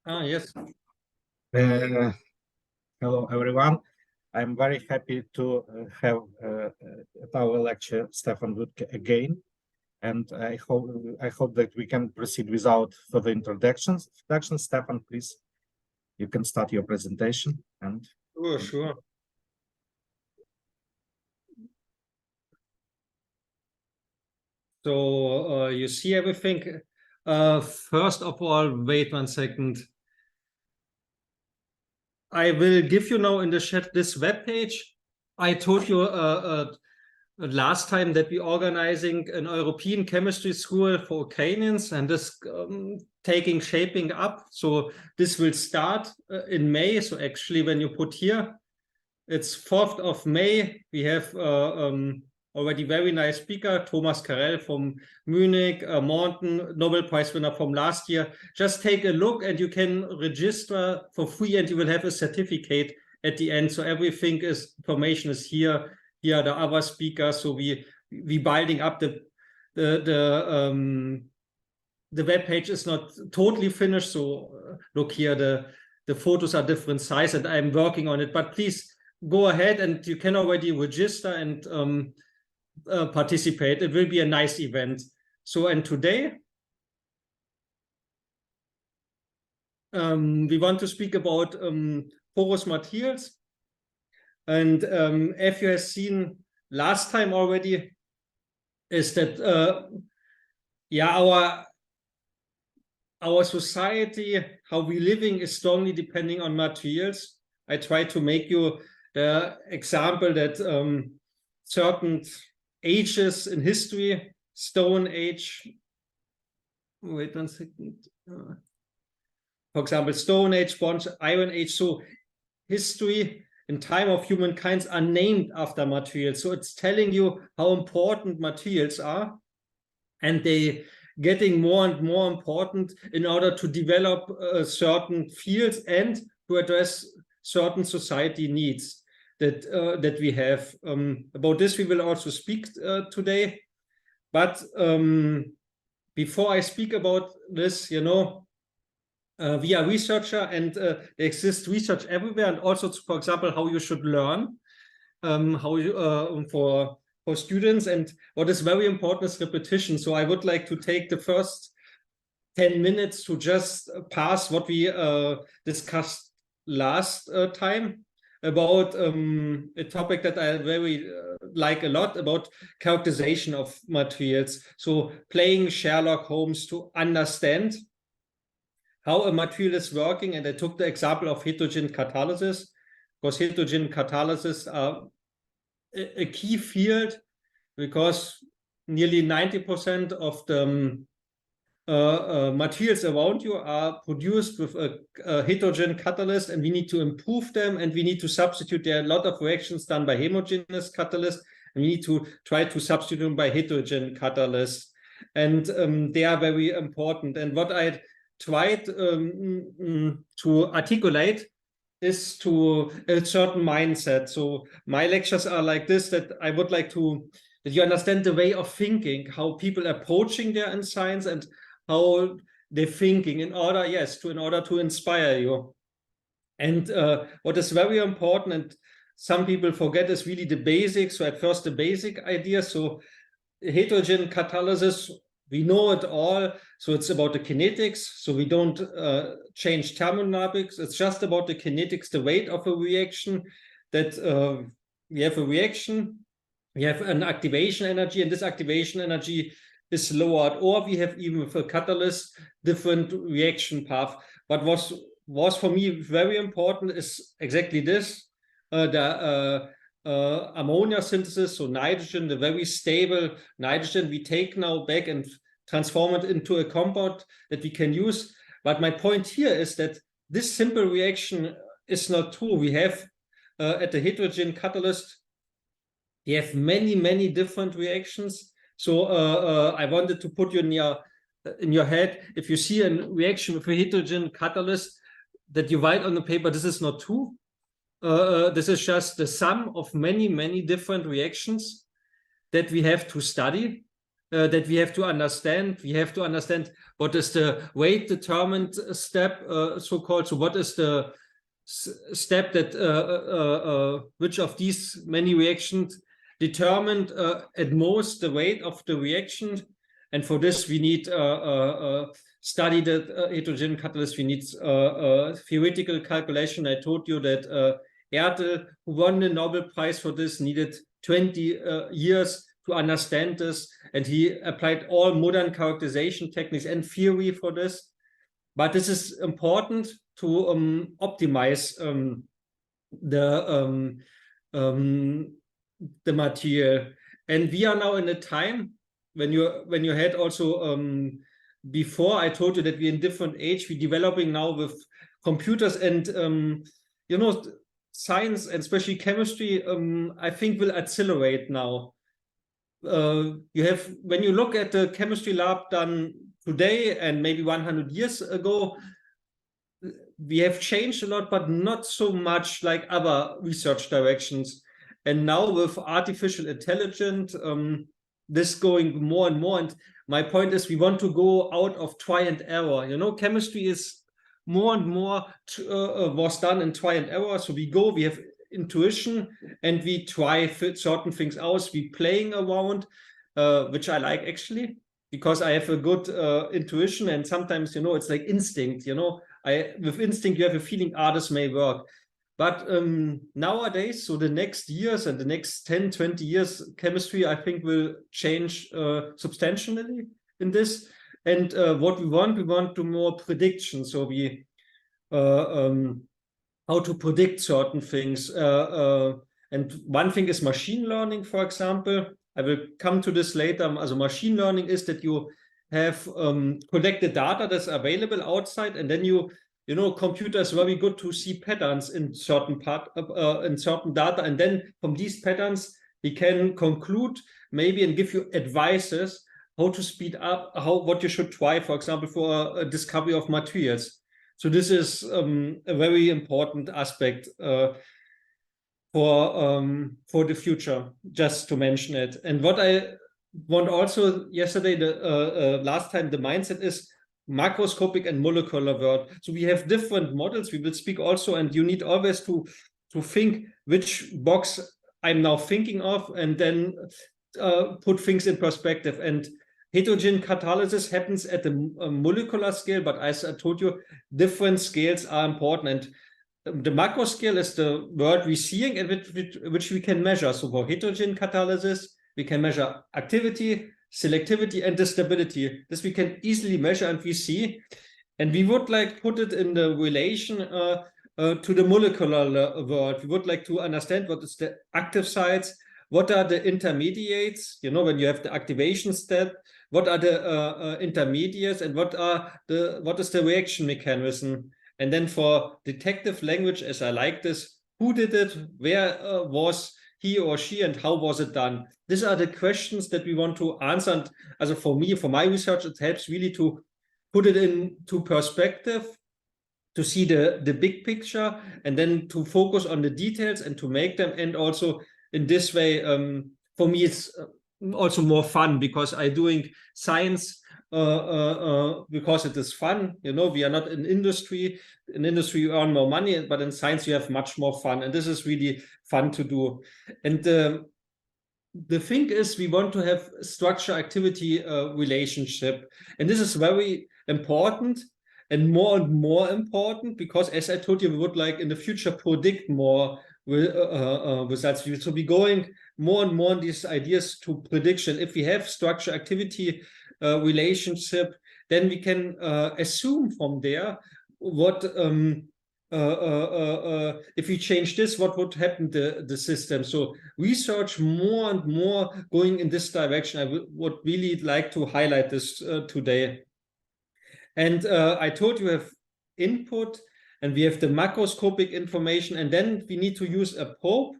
Yes. Hello, everyone. I'm very happy to have at our lecture Stefan Wuttke again, and I hope that we can proceed without further introductions. Stefan, please, you can start your presentation. And Sure. So you see everything. First of all, wait 1 second. I will give you now in the chat this web page. I told you last time that we're organizing an European chemistry school for Ukrainians, and this shaping up. So this will start in May. So actually, when you put here, it's 4th of May. We have already very nice speaker, Thomas Carell from Munich, Morton, Nobel Prize winner from last year. Just take a look and you can register for free and you will have a certificate at the end. So everything is, information is here. Here are the other speakers. So we building up the web page is not totally finished. So look here, the photos are different size and I'm working on it, but please go ahead and you can already register and participate. It will be a nice event. So, and today we want to speak about porous materials. And if you have seen last time already, is that our society, how we living is strongly depending on materials. I try to make you the example that certain ages in history, Stone Age, wait 1 second. For example, Stone Age, Bronze, Iron Age. So history in time of humankind are named after materials. So it's telling you how important materials are, and they getting more and more important in order to develop certain fields and to address certain society needs that we have. About this we will also speak today. But before I speak about this, we are researcher, and there exists research everywhere, and also, for example, how you should learn, how you for students, and what is very important is repetition. So I would like to take the first 10 minutes to just pass what we discussed last time about a topic that I very like a lot, about characterization of materials. So playing Sherlock Holmes to understand how a material is working. And I took the example of heterogene catalysis, because heterogene catalysis are a key field, because nearly 90% of the materials around you are produced with a heterogeneous catalyst, and we need to improve them, and we need to substitute. There are a lot of reactions done by homogeneous catalysts, and we need to try to substitute them by heterogeneous catalysts, and they are very important. And what I tried to articulate is to a certain mindset. So my lectures are like this, that I would like to that you understand the way of thinking, how people approaching their in science, and how they're thinking in order to inspire you. And what is very important, and some people forget, is really the basics. So at first, the basic idea. So heterogeneous catalysis, we know it all. So it's about the kinetics. So we don't change thermodynamics. It's just about the kinetics, the weight of a reaction, that we have a reaction, we have an activation energy, and this activation energy is lowered, or we have, even with a catalyst, different reaction path. But was for me very important is exactly this, the ammonia synthesis, so nitrogen, the very stable nitrogen we take now back and transform it into a compound that we can use. But my point here is that this simple reaction is not true. We have at the heterogeneous catalyst, we have many different reactions. So I wanted to put you in your head, if you see a reaction with a heterogeneous catalyst, that you write on the paper, this is not true. This is just the sum of many different reactions that we have to study. that we have to understand. We have to understand what is the weight determined step, so-called. So what is the step that which of these many reactions determined at most the weight of the reaction. And for this, we need study the heterogeneous catalyst. We need theoretical calculation. I told you that Erdl, who won the Nobel Prize for this, needed 20 years to understand this, and he applied all modern characterization techniques and theory for this. But this is important to optimize the material. And we are now in a time when you had also before I told you that we're in different age, we're developing now with computers, and you know, science and especially chemistry I think will accelerate now. You have, when you look at the chemistry lab done today and maybe 100 years ago, we have changed a lot, but not so much like other research directions. And now with artificial intelligence, this going more and more. And my point is, we want to go out of try and error. You know, chemistry is more and more was done in try and error. So we have intuition, and we try certain things out. We playing around, which I like actually, because I have a good intuition, and sometimes, you know, it's like instinct. You know, with instinct you have a feeling, this may work. But nowadays, so the next years and the next 10, 20 years, chemistry, I think, will change substantially in this. And what we want to more prediction. So we how to predict certain things. And one thing is machine learning, for example. I will come to this later. Also, machine learning is that you have collected data that's available outside, and then you know, computer is very good to see patterns in certain data, and then from these patterns we can conclude maybe and give you advices how to speed up, what you should try, for example, for a discovery of materials. So this is a very important aspect for the future, just to mention it. And what I want also yesterday, the last time, the mindset is macroscopic and molecular world. So we have different models. We will speak also, and you need always to think which box I'm now thinking of, and then put things in perspective. And heterogene catalysis happens at the molecular scale, but as I told you, different scales are important. And the macro scale is the world we're seeing and which we can measure. So for heterogene catalysis, we can measure activity, selectivity, and the stability. This we can easily measure and we see. And we would like put it in the relation to the molecular world. We would like to understand what is the active sites, what are the intermediates, you know, when you have the activation step, what are the intermediates, and what is the reaction mechanism. And then for detective language, as I like this, who did it, where was he or she, and how was it done? These are the questions that we want to answer. And also for me, for my research, it helps really to put it into perspective, to see the big picture, and then to focus on the details and to make them. And also in this way, for me, it's also more fun, because I'm doing science because it is fun. You know, we are not in industry. In industry, you earn more money, but in science, you have much more fun. And this is really fun to do. And the thing is, we want to have structure-activity relationship. And this is very important and more important, because as I told you, we would like in the future predict more results. So we're going more and more on these ideas to prediction. If we have structure-activity relationship, then we can assume from there what if we change this, what would happen to the system. So research more and more going in this direction. I would really like to highlight this today. And I told you have input, and we have the macroscopic information, and then we need to use a probe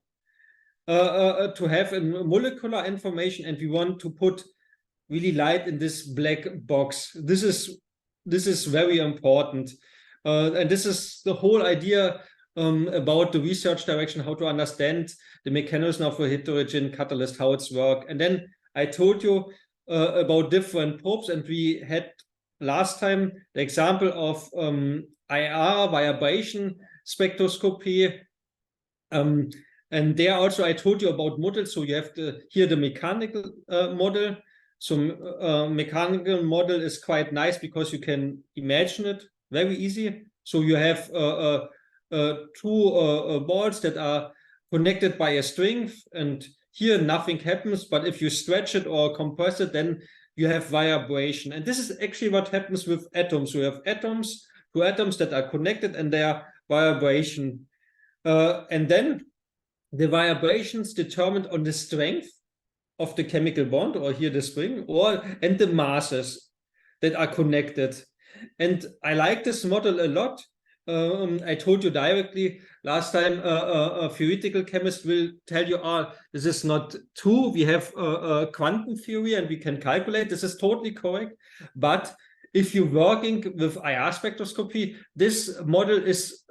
to have a molecular information, and we want to put really light in this black box. This is very important. And this is the whole idea about the research direction, how to understand the mechanism of a heterogeneous catalyst, how it's work. And then I told you about different probes, and we had last time the example of IR vibration spectroscopy. And there also I told you about models. So you have here the mechanical model. So mechanical model is quite nice because you can imagine it very easy. So you have two balls that are connected by a string, and here nothing happens. But if you stretch it or compress it, then you have vibration. And this is actually what happens with atoms. So you have atoms, two atoms that are connected, and they are vibration. And then the vibrations determined on the strength of the chemical bond, or here the spring, and the masses that are connected. And I like this model a lot. I told you directly last time, a theoretical chemist will tell you, this is not true. We have quantum theory and we can calculate. This is totally correct. But if you're working with IR spectroscopy, this model is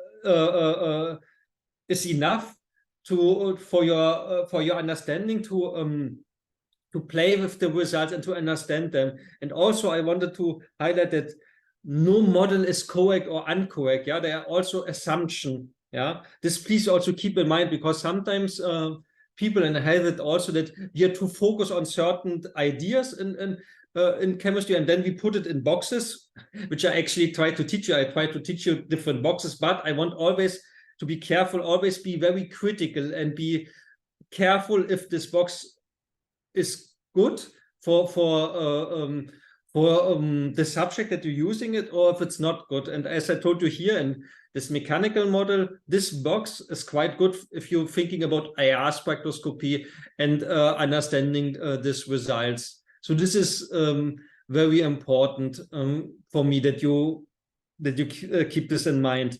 enough for your understanding to play with the results and to understand them. And also I wanted to highlight that no model is correct or incorrect. Yeah, there are also assumptions. Yeah, this please also keep in mind, because sometimes people, and I have it also, that we are too focused on certain ideas in chemistry, and then we put it in boxes, which I actually try to teach you. I try to teach you different boxes, but I want always to be careful, always be very critical, and be careful if this box is good for the subject that you're using it, or if it's not good. And as I told you here in this mechanical model, this box is quite good if you're thinking about IR spectroscopy and understanding these results. So this is very important for me that you keep this in mind.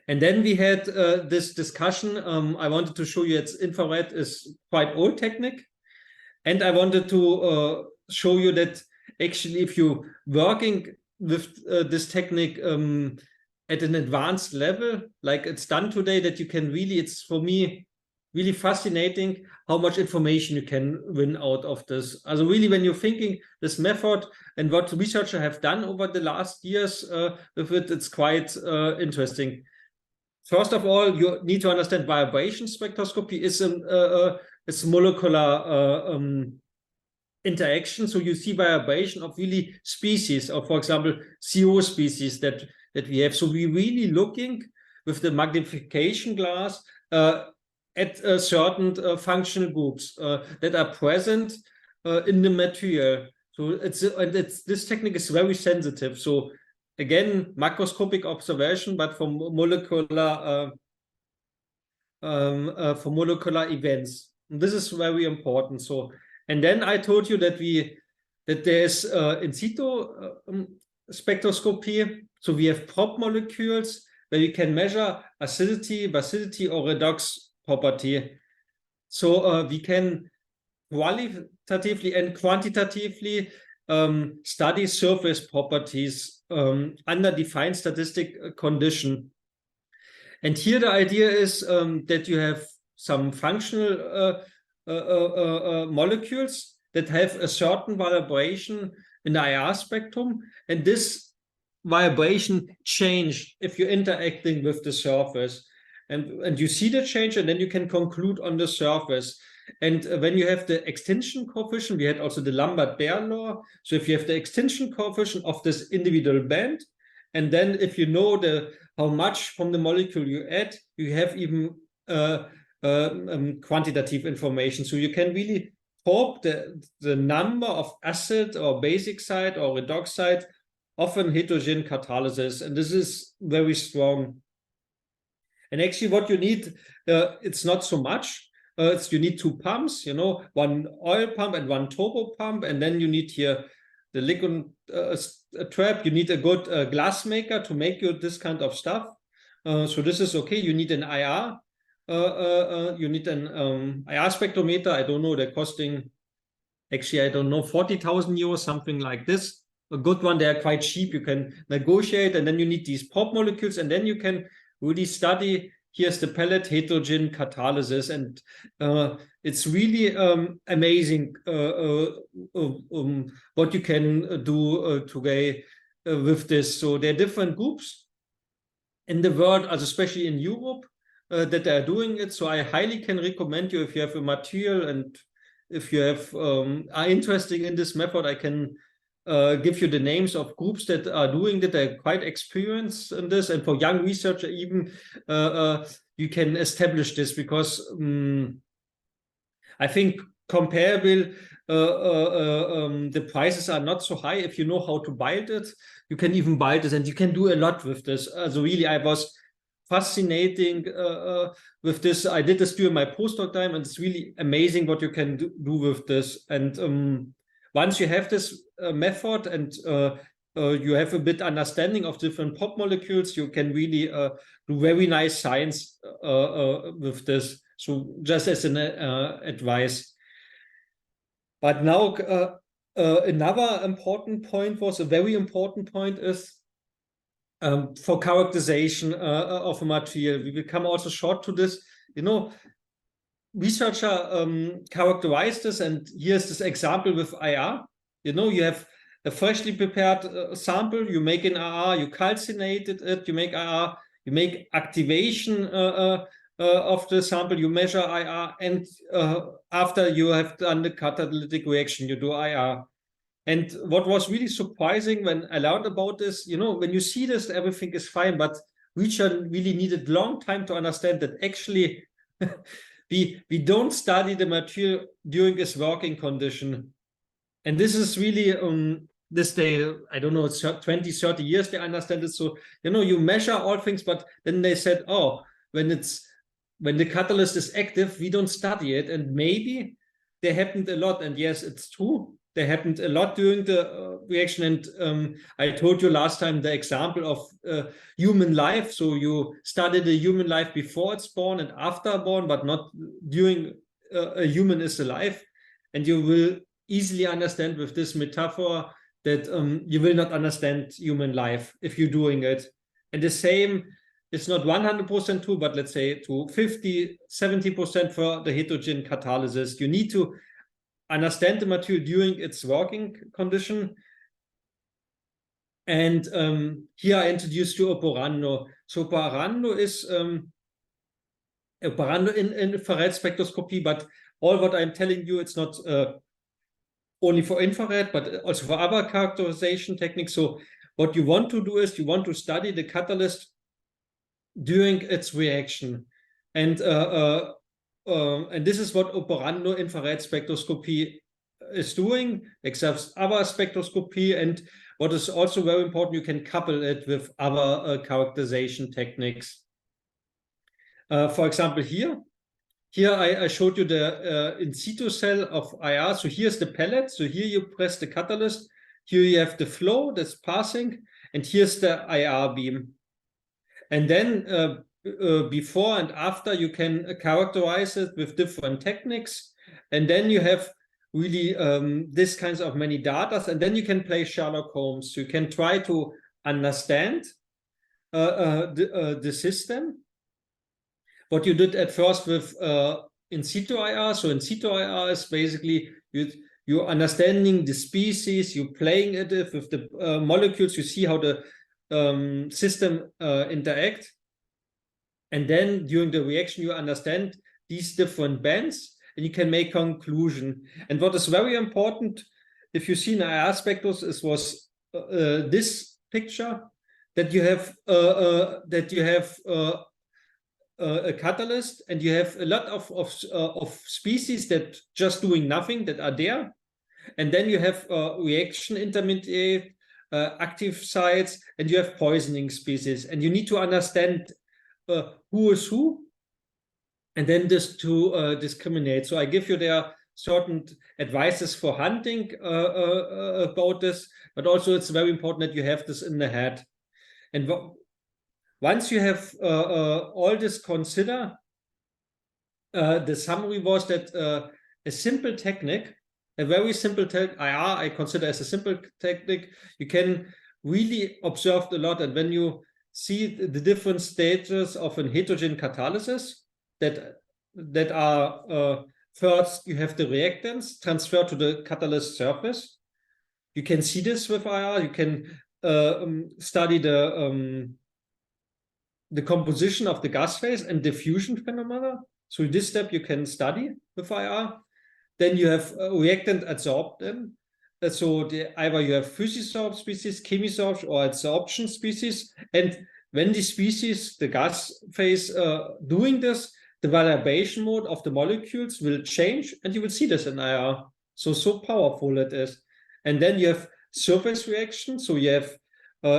And then we had this discussion. I wanted to show you that infrared is quite old technique. And I wanted to show you that actually if you're working with this technique at an advanced level, like it's done today, that you can really, it's for me really fascinating how much information you can win out of this. Also really, when you're thinking this method and what researchers have done over the last years with it, it's quite interesting. First of all, you need to understand vibration spectroscopy is it's molecular interaction. So you see vibration of really species, or for example, CO species that we have. So we're really looking with the magnification glass at certain functional groups that are present in the material. So this technique is very sensitive. So again, macroscopic observation, but for molecular events. And this is very important. So, and then I told you that there's in situ spectroscopy. So we have prop molecules where we can measure acidity, basicity, or redox property. So we can qualitatively and quantitatively study surface properties under defined statistic condition. And here the idea is that you have some functional molecules that have a certain vibration in the IR spectrum, and this vibration change if you're interacting with the surface, and you see the change, and then you can conclude on the surface. And when you have the extinction coefficient, we had also the Lambert-Beer law. So if you have the extinction coefficient of this individual band, and then if you know how much from the molecule you add, you have even quantitative information. So you can really probe the number of acid or basic site or redox site of an heterogene catalysis. And this is very strong. And actually what you need, it's not so much. You need two pumps, one oil pump and one turbo pump. And then you need here the liquid trap. You need a good glass maker to make you this kind of stuff. So this is okay. You need an IR. You need an IR spectrometer. I don't know, they're costing, actually, I don't know, 40,000 euros, something like this. A good one, they're quite cheap. You can negotiate, and then you need these prop molecules, and then you can really study here's the pellet heterogene catalysis, and it's really amazing what you can do today with this. So there are different groups in the world, especially in Europe, that are doing it. So I highly can recommend you, if you have a material and if you have are interested in this method, I can give you the names of groups that are doing that. They're quite experienced in this, and for young researcher even you can establish this, because I think comparable the prices are not so high. If you know how to build it, you can even build this, and you can do a lot with this. So really, I was fascinating with this. I did this during my postdoc time, and it's really amazing what you can do with this. And once you have this method and you have a bit understanding of different pop molecules, you can really do very nice science with this. So just as an advice. But now another important point was, a very important point is for characterization of a material. We will come also short to this. You know, researcher characterize this, and here's this example with IR. You know, you have a freshly prepared sample, you make an IR, you calcinate it, you make IR, you make activation of the sample, you measure IR, and after you have done the catalytic reaction, you do IR. And what was really surprising when I learned about this, you know, when you see this, everything is fine, but researchers really needed long time to understand that actually we don't study the material during its working condition. And this is really this day, I don't know, it's 20, 30 years they understand it. So, you know, you measure all things, but then they said, oh, when the catalyst is active, we don't study it. And maybe there happened a lot. And yes, it's true. There happened a lot during the reaction. And I told you last time the example of human life. So you study the human life before it's born and after born, but not during a human is alive. And you will easily understand with this metaphor that you will not understand human life if you're doing it. And the same, it's not 100% true, but let's say to 50, 70% for the heterogene catalysis. You need to understand the material during its working condition. And here I introduced you operando. So operando is operando in infrared spectroscopy, but all what I'm telling you, it's not only for infrared, but also for other characterization techniques. So what you want to do is you want to study the catalyst during its reaction. And this is what operando infrared spectroscopy is doing, except other spectroscopy. And what is also very important, you can couple it with other characterization techniques. For example, here I showed you the in situ cell of IR. So here's the pellet. So here you press the catalyst. Here you have the flow that's passing. And here's the IR beam. And then before and after, you can characterize it with different techniques. And then you have really this kinds of many data. And then you can play Sherlock Holmes. You can try to understand the system. What you did at first with in situ IR. So in situ IR is basically you're understanding the species, you're playing it with the molecules, you see how the system interact. And then during the reaction, you understand these different bands and you can make conclusion. And what is very important, if you see in IR spectros, was this picture, that you have a catalyst, and you have a lot of species that just doing nothing, that are there. And then you have reaction intermediate, active sites, and you have poisoning species. And you need to understand who is who, and then this to discriminate. So I give you there certain advices for hunting about this, but also it's very important that you have this in the head. And once you have all this consider, the summary was that a simple technique, a very simple technique, I consider as a simple technique, you can really observe a lot. And when you see the different stages of a heterogene catalysis that are first you have the reactants transferred to the catalyst surface. You can see this with IR. You can study the composition of the gas phase and diffusion phenomena. So this step you can study with IR. Then you have reactant adsorption. So either you have physisorb species, chemisorb, or adsorption species. And when the species, the gas phase doing this, the vibration mode of the molecules will change, and you will see this in IR. So powerful it is. And then you have surface reaction. So you have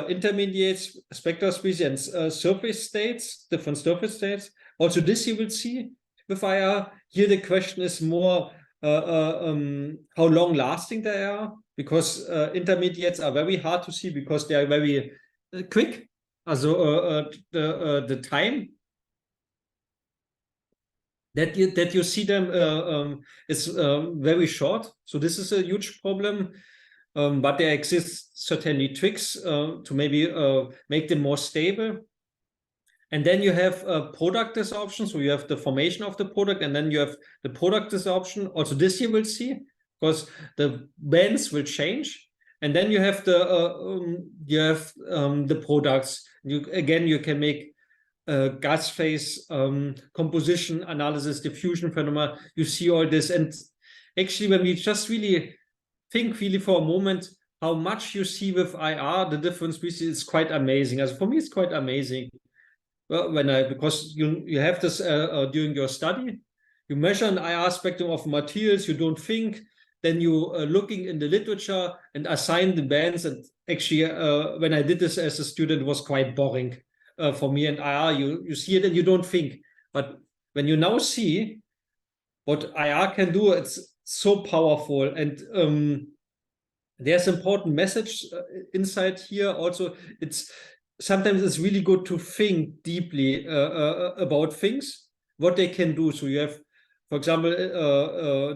intermediates, spectral species, and surface states, different surface states. Also, this you will see with IR. Here the question is more how long lasting they are, because intermediates are very hard to see because they are very quick. Also the time that you see them is very short. So this is a huge problem. But there exists certainly tricks to maybe make them more stable. And then you have product desorption. So you have the formation of the product, and then you have the product desorption. Also this you will see, because the bands will change. And then you have the products. You can make gas phase composition analysis, diffusion phenomena. You see all this. And actually, when we just really think for a moment how much you see with IR, the different species, is quite amazing. As for me, it's quite amazing. Well, because you have this during your study, you measure an IR spectrum of materials, you don't think, then you looking in the literature and assign the bands. And actually, when I did this as a student, it was quite boring for me. And IR, you see it and you don't think. But when you now see what IR can do, it's so powerful. And there's important message inside here. Also, sometimes it's really good to think deeply about things, what they can do. So you have, for example,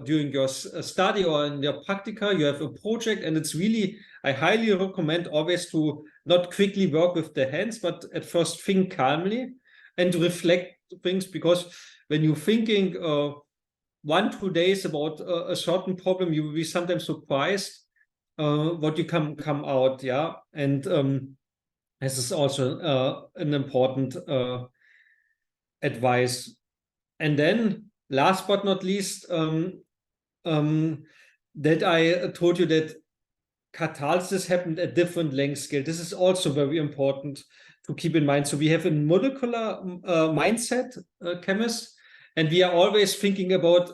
during your study or in your practica, you have a project, and it's really, I highly recommend always to not quickly work with the hands, but at first think calmly and reflect things, because when you're thinking 1-2 days about a certain problem, you will be sometimes surprised what you come out, yeah. And this is also an important advice. And then, last but not least, that I told you that catalysis happened at different length scale. This is also very important to keep in mind. So we have a molecular mindset, chemists, and we are always thinking about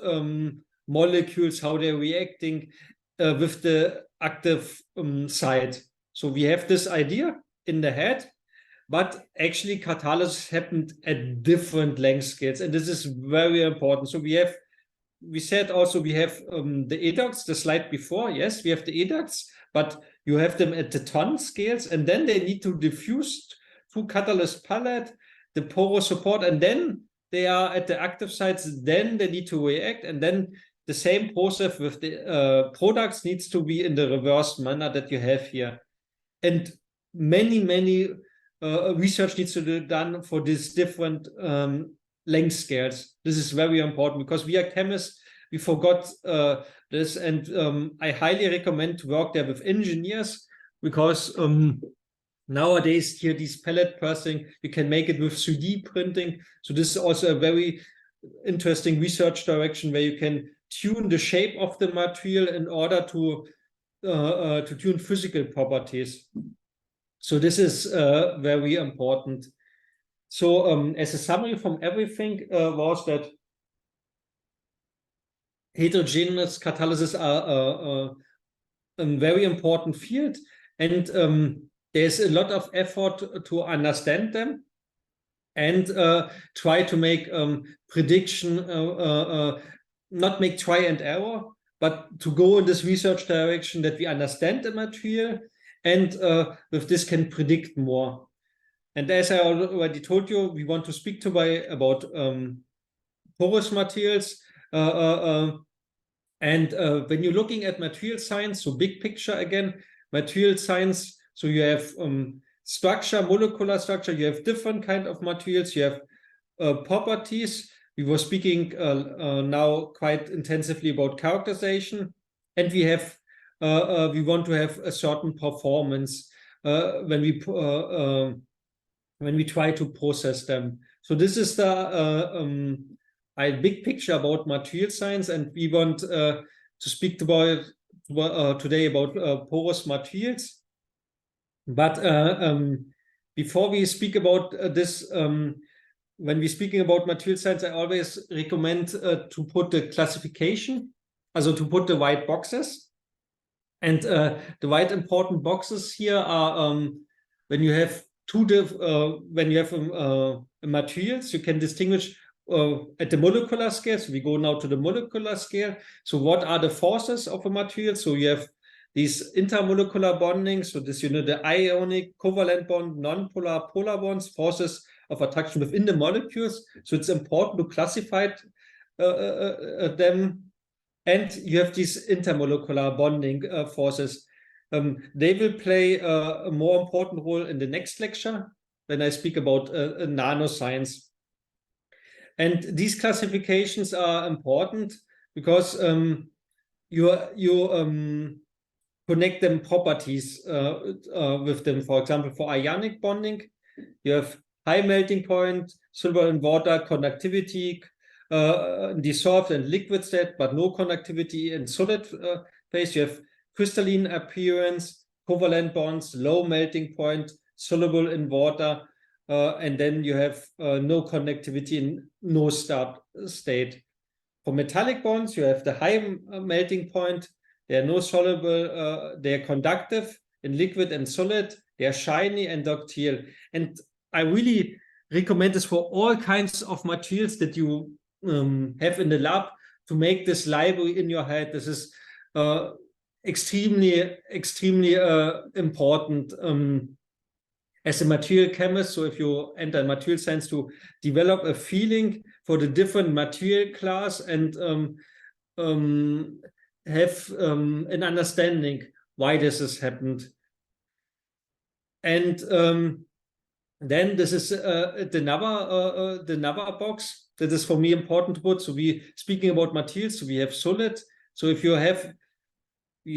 molecules, how they're reacting with the active side. So we have this idea in the head, but actually catalysis happened at different length scales, and this is very important. So we said also we have the educts, the slide before. Yes, we have the educts, but you have them at the ton scales, and then they need to diffuse through catalyst palette, the porous support, and then they are at the active sites. Then they need to react, and then the same process with the products needs to be in the reversed manner that you have here. And many research needs to be done for these different length scales. This is very important because we are chemists. We forgot this, and I highly recommend to work there with engineers, because nowadays here these pellet pressing, you can make it with 3D printing. So this is also a very interesting research direction where you can tune the shape of the material in order to tune physical properties. So this is very important. So as a summary from everything was that heterogeneous catalysis are a very important field, and there's a lot of effort to understand them and try to make prediction, not make try and error, but to go in this research direction that we understand the material, and with this can predict more. And as I already told you, we want to speak about porous materials. And when you're looking at material science, so big picture again, material science, so you have structure, molecular structure. You have different kind of materials. You have properties. We were speaking now quite intensively about characterization, and we have we want to have a certain performance when we try to process them. So this is the big picture about material science, and we want to speak about today about porous materials. But before we speak about this, when we're speaking about material science, I always recommend to put the classification, also to put the white boxes. And the white important boxes here are when you have materials, you can distinguish at the molecular scale. So we go now to the molecular scale. So what are the forces of a material? So you have these intermolecular bonding. So this, the ionic, covalent bond, non-polar, polar bonds, forces of attraction within the molecules. So it's important to classify them. And you have these intermolecular bonding forces. They will play a more important role in the next lecture when I speak about nanoscience. And these classifications are important because you connect them properties with them. For example, for ionic bonding, you have high melting point, soluble in water, conductivity, dissolved and liquid state, but no conductivity in solid phase. You have crystalline appearance, covalent bonds, low melting point, soluble in water, and then you have no conductivity in no start state. For metallic bonds, you have the high melting point. They are no soluble, they are conductive in liquid and solid. They are shiny and ductile. And I really recommend this for all kinds of materials that you have in the lab to make this library in your head. This is extremely important as a material chemist. So if you enter material science, to develop a feeling for the different material class and have an understanding why this has happened. And then this is the number box. That is for me important to put. So we speaking about materials. So we have solid. So if you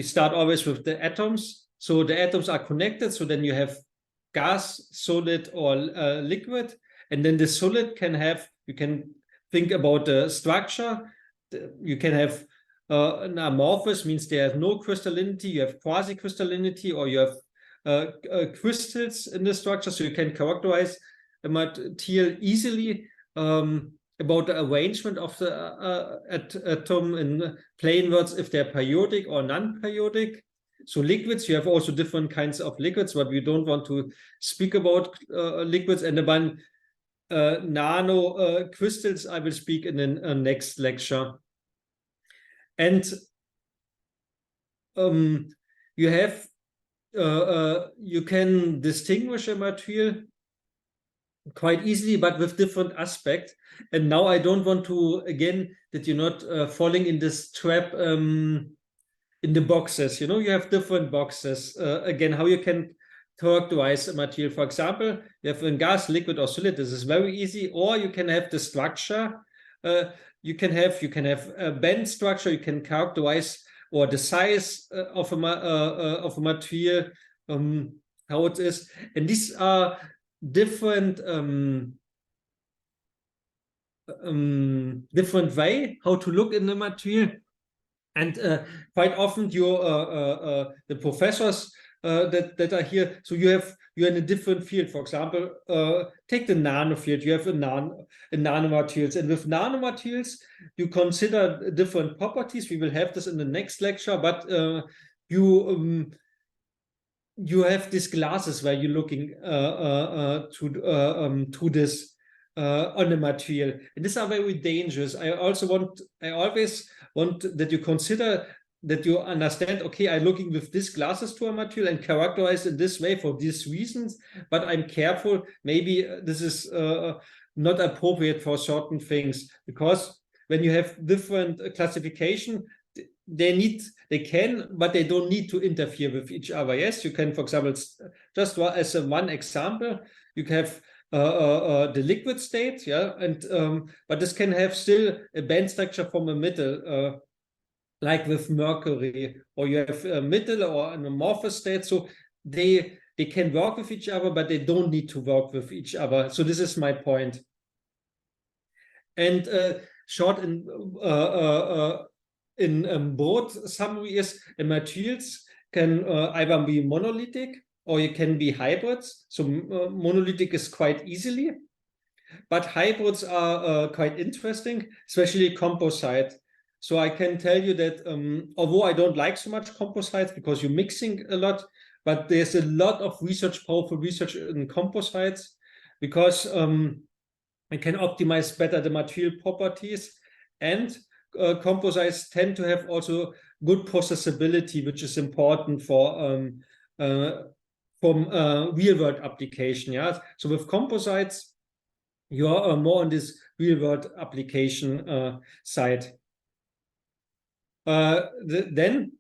start always with the atoms. So the atoms are connected. So then you have gas, solid, or liquid. And then the solid can have, you can think about the structure. You can have an amorphous, means there is no crystallinity. You have quasi-crystallinity, or you have crystals in the structure. So you can characterize a material easily. About the arrangement of the atom in plain words, if they're periodic or non-periodic. So liquids, you have also different kinds of liquids, but we don't want to speak about liquids. And about nano crystals, I will speak in the next lecture. And you have, you can distinguish a material quite easily, but with different aspects. And now I don't want to, again, that you're not falling in this trap in the boxes. You have different boxes. Again, how you can characterize a material. For example, you have a gas, liquid, or solid. This is very easy. Or you can have the structure. You can have a band structure. You can characterize or the size of a material, how it is. And these are different way how to look in the material. And quite often the professors that are here, so you're in a different field. For example, take the nano field. You have a nanomaterials, and with nanomaterials you consider different properties. We will have this in the next lecture, but you have these glasses where you're looking to this on the material, and these are very dangerous. I always want that you consider, that you understand, okay, I'm looking with these glasses to a material and characterize in this way for these reasons, but I'm careful, maybe this is not appropriate for certain things, because when you have different classification, they can, but they don't need to interfere with each other. Yes, you can, for example, just as one example, you have the liquid state, yeah, and but this can have still a band structure from a middle, like with mercury, or you have a middle or an amorphous state. So they can work with each other, but they don't need to work with each other. So this is my point. And short in broad summary is materials can either be monolithic or it can be hybrids. So monolithic is quite easily, but hybrids are quite interesting, especially composite. So I can tell you that although I don't like so much composites because you're mixing a lot, but there's a lot of research, powerful research in composites, because it can optimize better the material properties, and composites tend to have also good processability, which is important for real-world application. Yeah, so with composites, you are more on this real-world application side. Then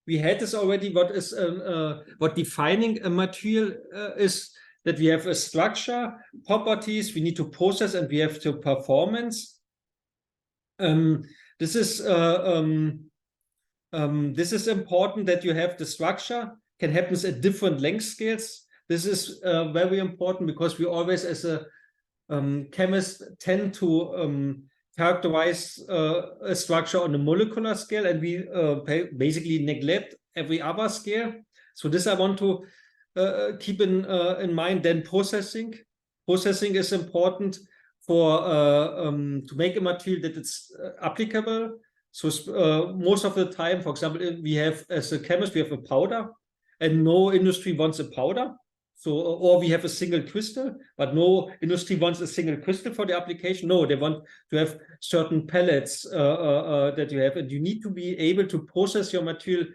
we had this already. What defining a material is that we have a structure, properties, we need to process, and we have to performance. This is important, that you have the structure, can happen at different length scales. This is very important, because we always, as a chemist, tend to characterize a structure on a molecular scale, and we basically neglect every other scale. So this I want to keep in mind. Then processing is important for to make a material that it's applicable. So most of the time, for example, we have, as a chemist, we have a powder, and no industry wants a powder. So, or we have a single crystal, but no industry wants a single crystal for the application. No, they want to have certain pellets that you have, and you need to be able to process your material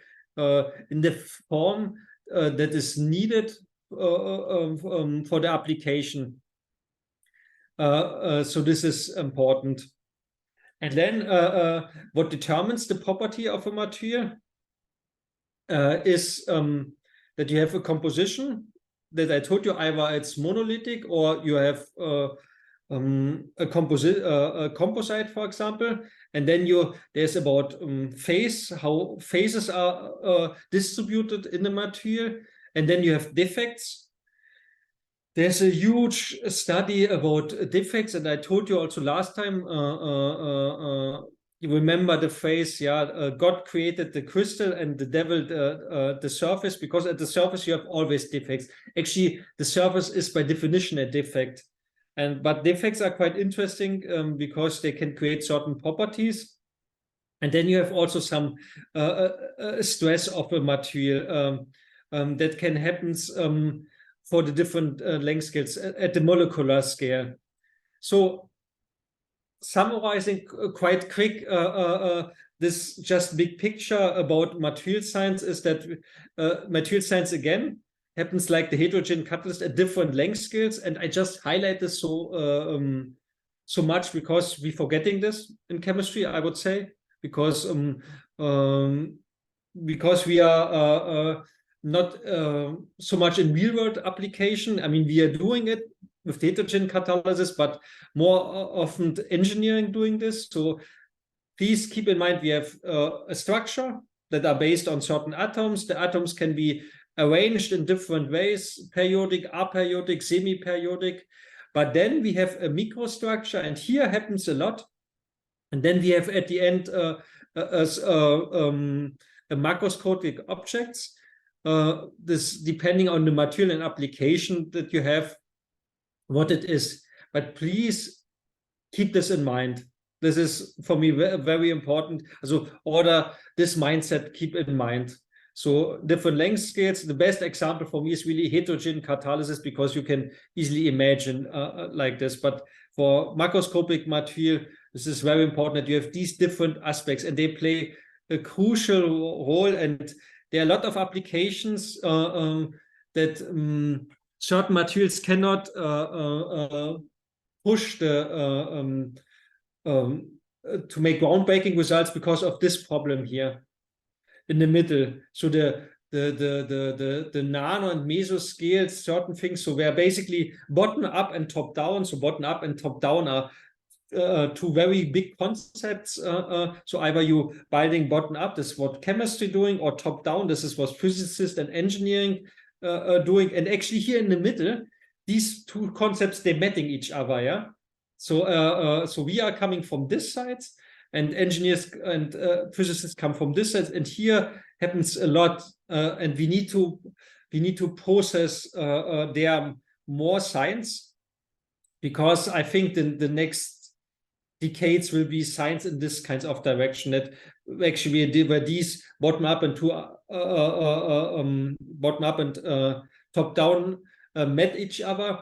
in the form that is needed for the application. So this is important. And then what determines the property of a material is that you have a composition that I told you, either it's monolithic or you have a composite, for example. And then there's about phase, how phases are distributed in the material. And then you have defects. There's a huge study about defects, and I told you also last time, you remember the phrase, yeah, God created the crystal and the devil the surface, because at the surface you have always defects. Actually, the surface is by definition a defect. But defects are quite interesting because they can create certain properties. And then you have also some stress of a material that can happen for the different length scales at the molecular scale. So summarizing quite quick, this just big picture about material science is that material science, again, happens like the heterogene catalyst at different length scales. And I just highlight this so much because we're forgetting this in chemistry, I would say, because we are not so much in real-world application. I mean, we are doing it with heterogene catalysis, but more often engineering doing this. So please keep in mind, we have a structure that are based on certain atoms. The atoms can be arranged in different ways: periodic, aperiodic, semi-periodic. But then we have a microstructure, and here happens a lot. And then we have at the end a macroscopic objects. This depending on the material and application that you have, what it is. But please keep this in mind. This is for me very important. So order this mindset, keep in mind. So different length scales. The best example for me is really heterogene catalysis, because you can easily imagine like this. But for macroscopic material, this is very important that you have these different aspects, and they play a crucial role. And there are a lot of applications that certain materials cannot push the make groundbreaking results because of this problem here in the middle. So the nano and meso scales, certain things, so where basically bottom up and top down. So bottom up and top down are two very big concepts. So either you building bottom up, this is what chemistry doing, or top down, this is what physicists and engineering doing. And actually here in the middle, these two concepts, they're meeting each other. Yeah. So so we are coming from this side, and engineers and physicists come from this side, and here happens a lot, and we need to process there more science, because I think the next decades will be science in this kinds of direction, that actually where these bottom up and top down met each other,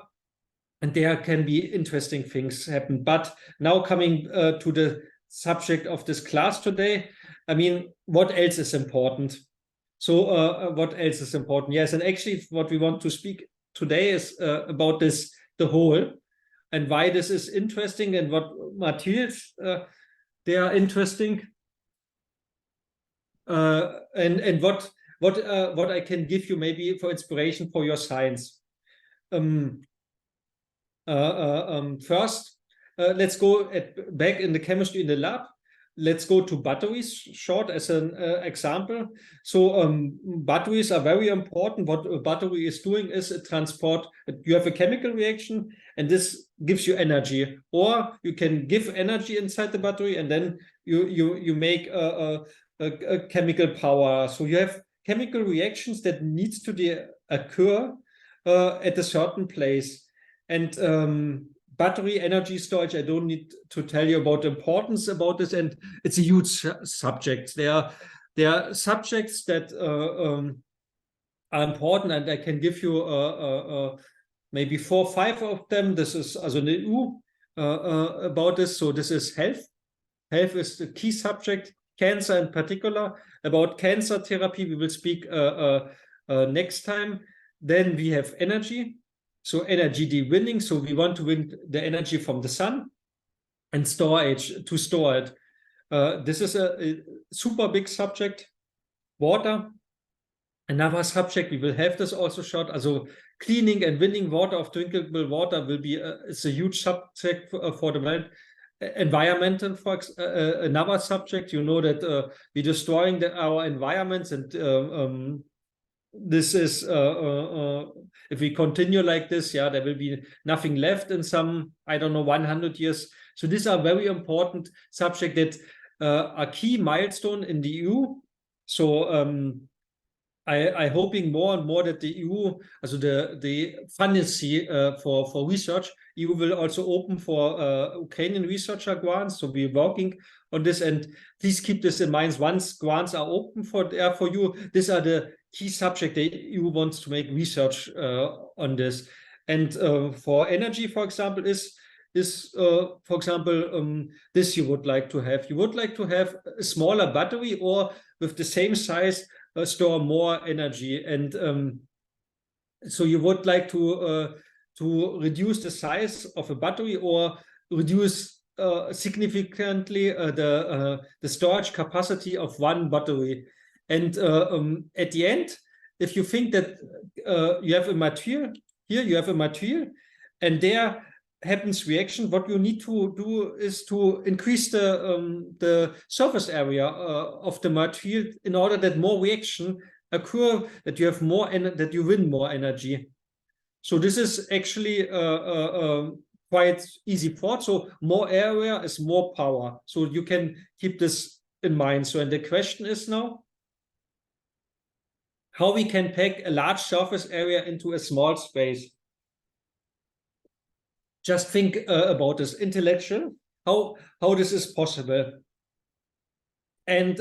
and there can be interesting things happen. But now coming to the subject of this class today, I mean, what else is important? So what else is important? Yes, and actually what we want to speak today is about this, the whole, and why this is interesting, and what materials they are interesting, and what I can give you maybe for inspiration for your science. First, let's go back in the chemistry in the lab. Let's go to batteries short as an example. So batteries are very important. What a battery is doing is a transport. You have a chemical reaction, and this gives you energy, or you can give energy inside the battery, and then you make a chemical power. So you have chemical reactions that needs to occur at a certain place. And battery energy storage, I don't need to tell you about the importance about this, and it's a huge subject. There are subjects that are important, and I can give you maybe 4 or 5 of them. This is also the EU about this. So this is health. Health is the key subject. Cancer in particular. About cancer therapy, we will speak next time. Then we have energy. So energy winning. So we want to win the energy from the sun, and storage, to store it. This is a super big subject. Water. Another subject, we will have this also short. Also cleaning and winning water of drinkable water will be it's a huge subject for the environmental. For another subject, you know that we're destroying our environments, and this is if we continue like this, yeah, there will be nothing left in some, I don't know, 100 years. So these are very important subject that are key milestone in the EU. So I hoping more and more that the EU, also the funding for research, EU will also open for Ukrainian researcher grants. So we're working on this, and please keep this in mind. Once grants are open for you, these are the key subject the EU wants to make research on this. And for energy, for example, is for example this you would like to have. You would like to have a smaller battery, or with the same size store more energy, and so you would like to reduce the size of a battery, or reduce significantly the storage capacity of one battery. And at the end, if you think that you have a material, here you have a material, and there happens reaction, what you need to do is to increase the surface area of the material, in order that more reaction occur, that you have more, that you win more energy. So this is actually quite easy thought. So more area is more power. So you can keep this in mind. So, and the question is now, how we can pack a large surface area into a small space. Just think about this intellectual, how this is possible. And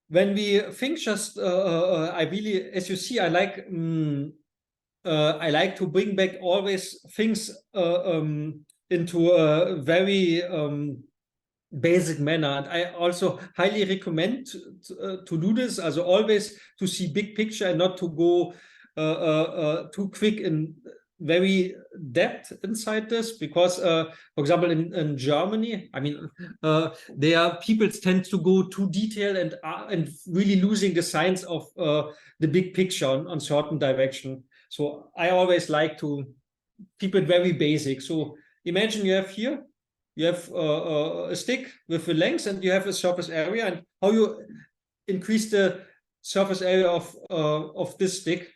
when we think, just I really, as you see, I like to bring back always things into a very basic manner. And I also highly recommend to do this, also always to see big picture, and not to go too quick in very depth inside this because, for example, in Germany, I mean, people tend to go too detailed and really losing the science of the big picture on certain direction. So I always like to keep it very basic. So imagine you have here, you have a stick with a length and you have a surface area, and how you increase the surface area of this stick.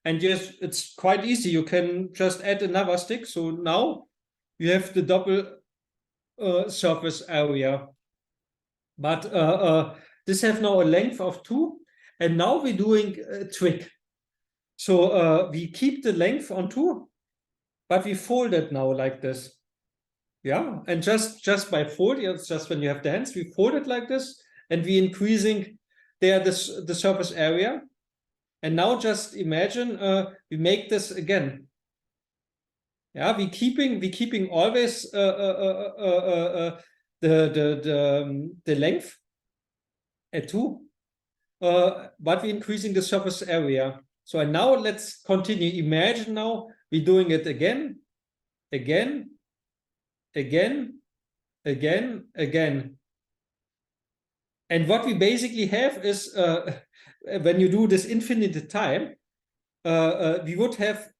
And yes, it's quite easy. You can just add another stick. So now you have the double surface area. But this have now a length of 2. And now we're doing a trick. So we keep the length on 2, but we fold it now like this. Yeah, and just by folding, it's just when you have the hands, we fold it like this, and we're increasing there the surface area. And now just imagine we make this again. Yeah, we keeping always the length at 2, but we're increasing the surface area. So and now let's continue. Imagine now we're doing it again. And what we basically have is when you do this infinite time, we would have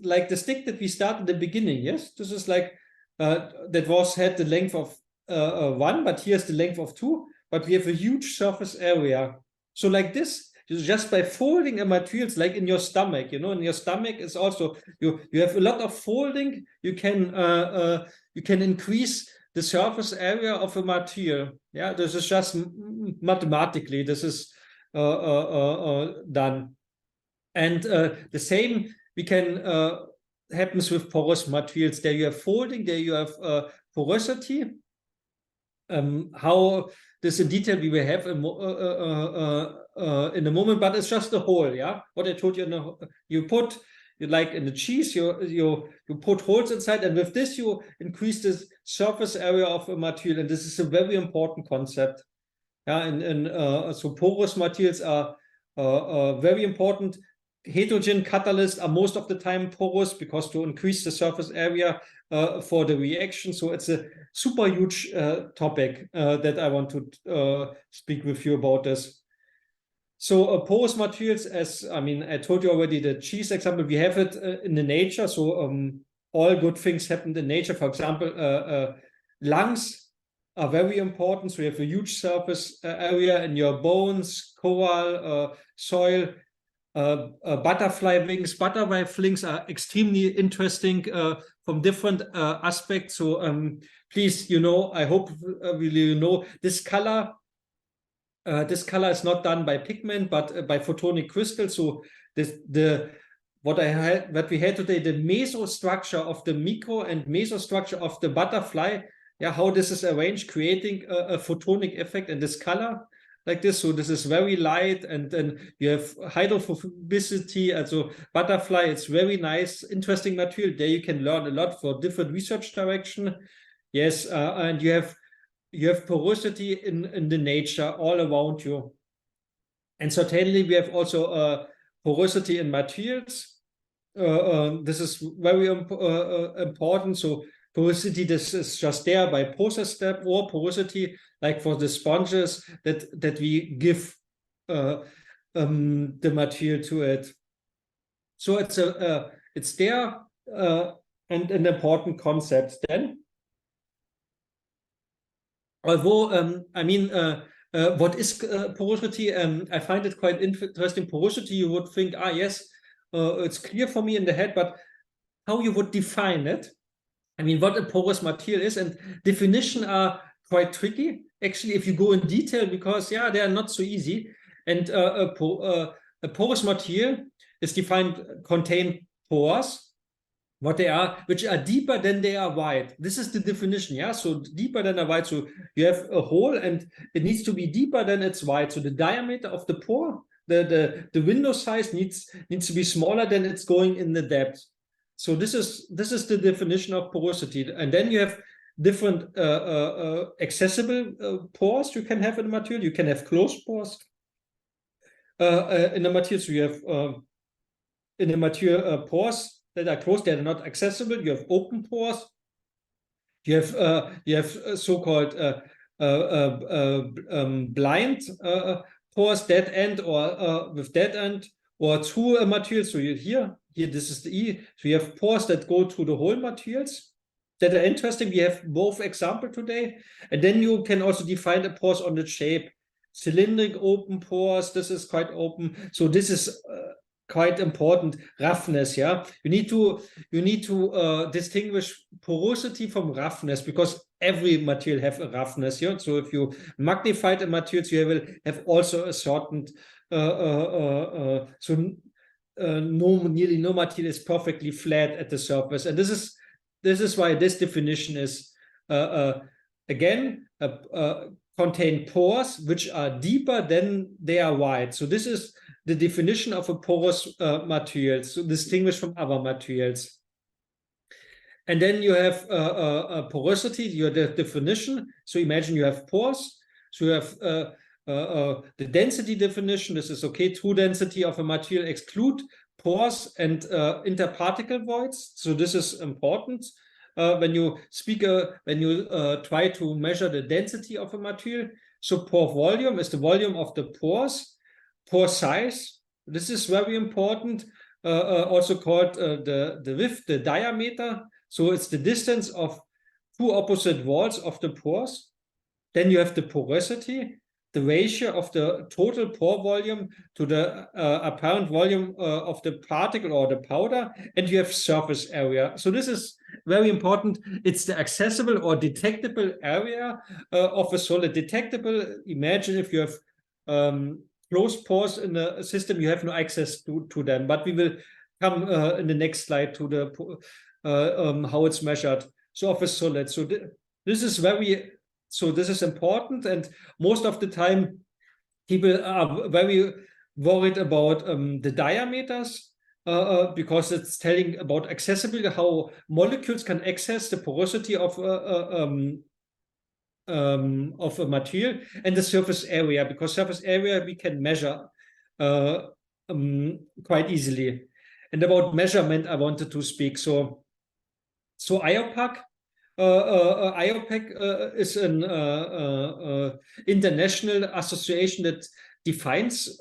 like the stick that we started at the beginning. Yes, this is like that had the length of 1, but here's the length of 2. But we have a huge surface area. So like this, just by folding a materials, like in your stomach, in your stomach is also you have a lot of folding. You can increase the surface area of a material. Yeah, this is just mathematically. This is done, and the same we can happens with porous materials. There you have folding, there you have porosity. How this in detail we will have in a moment, but it's just a hole. Yeah, what I told you, you put like in the cheese, you put holes inside, and with this you increase the surface area of a material, and this is a very important concept. Yeah, and so porous materials are very important. Heterogene catalysts are most of the time porous because to increase the surface area for the reaction. So it's a super huge topic that I want to speak with you about this. So porous materials, as I told you already, the cheese example, we have it in the nature. So all good things happen in nature. For example, lungs are very important. So you have a huge surface area in your bones, coral, soil, butterfly wings. Butterfly wings are extremely interesting from different aspects. So please, I hope really this color. This color is not done by pigment, but by photonic crystals. So what we had today, the mesostructure of the micro and mesostructure of the butterfly. Yeah, how this is arranged, creating a photonic effect in this color like this. So this is very light, and then you have hydrophobicity. Also butterfly, it's very nice, interesting material. There you can learn a lot for different research direction. Yes, and you have porosity in the nature all around you. And certainly we have also porosity in materials. This is very important. So porosity, this is just there by process step, or porosity, like for the sponges that we give the material to it. So it's there and an important concept then. Although, what is porosity? I find it quite interesting. Porosity, you would think, yes, it's clear for me in the head, but how you would define it? What a porous material is, and definition are quite tricky, actually, if you go in detail, because, they are not so easy. And a porous material is defined, contain pores, what they are, which are deeper than they are wide. This is the definition, so deeper than a wide. So you have a hole, and it needs to be deeper than it's wide. So the diameter of the pore, the window size needs to be smaller than it's going in the depth. So this is the definition of porosity. And then you have different accessible pores you can have in a material. You can have closed pores in a material. So you have in a material pores that are closed, they are not accessible. You have open pores. You have so-called blind pores, dead end or with dead end, or through a material. So here this is the E. So you have pores that go through the whole materials that are interesting. We have both example today, and then you can also define the pores on the shape. Cylindric open pores. This is quite open. So this is quite important. Roughness, yeah. You need to distinguish porosity from roughness, because every material have a roughness. Yeah. So if you magnify the materials, you will have also a certain nearly no material is perfectly flat at the surface, and this is why this definition is again contain pores which are deeper than they are wide. So this is the definition of a porous material, so distinguished from other materials. And then you have porosity, your definition. So imagine you have pores. So you have the density definition. This is okay. True density of a material exclude pores and interparticle voids. So this is important when you try to measure the density of a material. So pore volume is the volume of the pores. Pore size, this is very important, also called the width, the diameter. So it's the distance of two opposite walls of the pores. Then you have the porosity, the ratio of the total pore volume to the apparent volume of the particle or the powder, and you have surface area. So this is very important. It's the accessible or detectable area of a solid. Detectable, imagine if you have closed pores in the system, you have no access to them. But we will come in the next slide to the how it's measured. So of a solid. So this is important, and most of the time people are very worried about the diameters because it's telling about accessibility, how molecules can access the porosity of a material, and the surface area, because surface area we can measure quite easily. And about measurement, I wanted to speak. So IOPAC. IOPAC is an international association that defines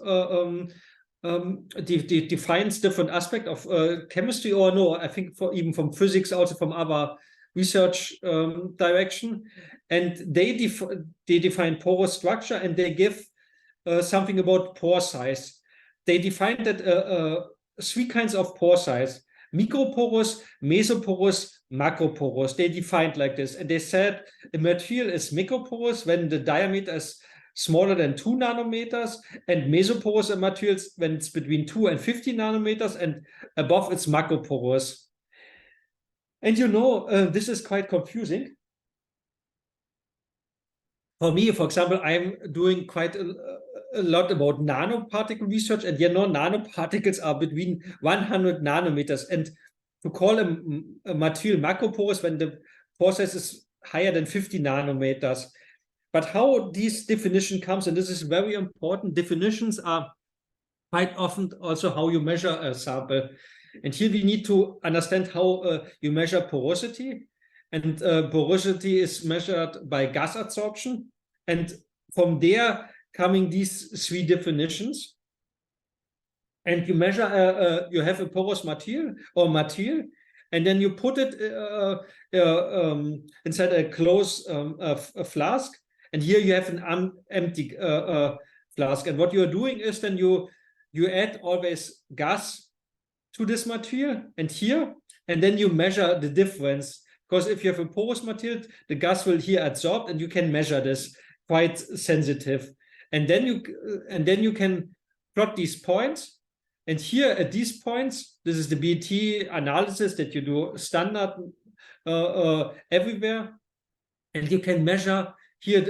defines different aspects of chemistry, or no, I think even from physics, also from other research direction, and they define porous structure, and they give something about pore size. They define that three kinds of pore size: microporous, mesoporous, macroporous. They defined like this, and they said a material is microporous when the diameter is smaller than 2 nanometers, and mesoporous materials when it's between 2 and 50 nanometers, and above it's macroporous. And this is quite confusing. For me, for example, I'm doing quite a lot about nanoparticle research, and nanoparticles are between 100 nanometers. And to call a material macroporous when the pore size is higher than 50 nanometers. But how this definition comes, and this is very important, definitions are quite often also how you measure a sample. And here we need to understand how you measure porosity. And porosity is measured by gas adsorption. And from there coming these three definitions. And you measure, you have a porous material, and then you put it inside a closed a flask. And here you have an empty flask. And what you're doing is then you add always gas to this material and here, and then you measure the difference, because if you have a porous material, the gas will here adsorb, and you can measure this quite sensitive, and then you can plot these points, and here at these points, this is the BT analysis that you do standard everywhere, and you can measure here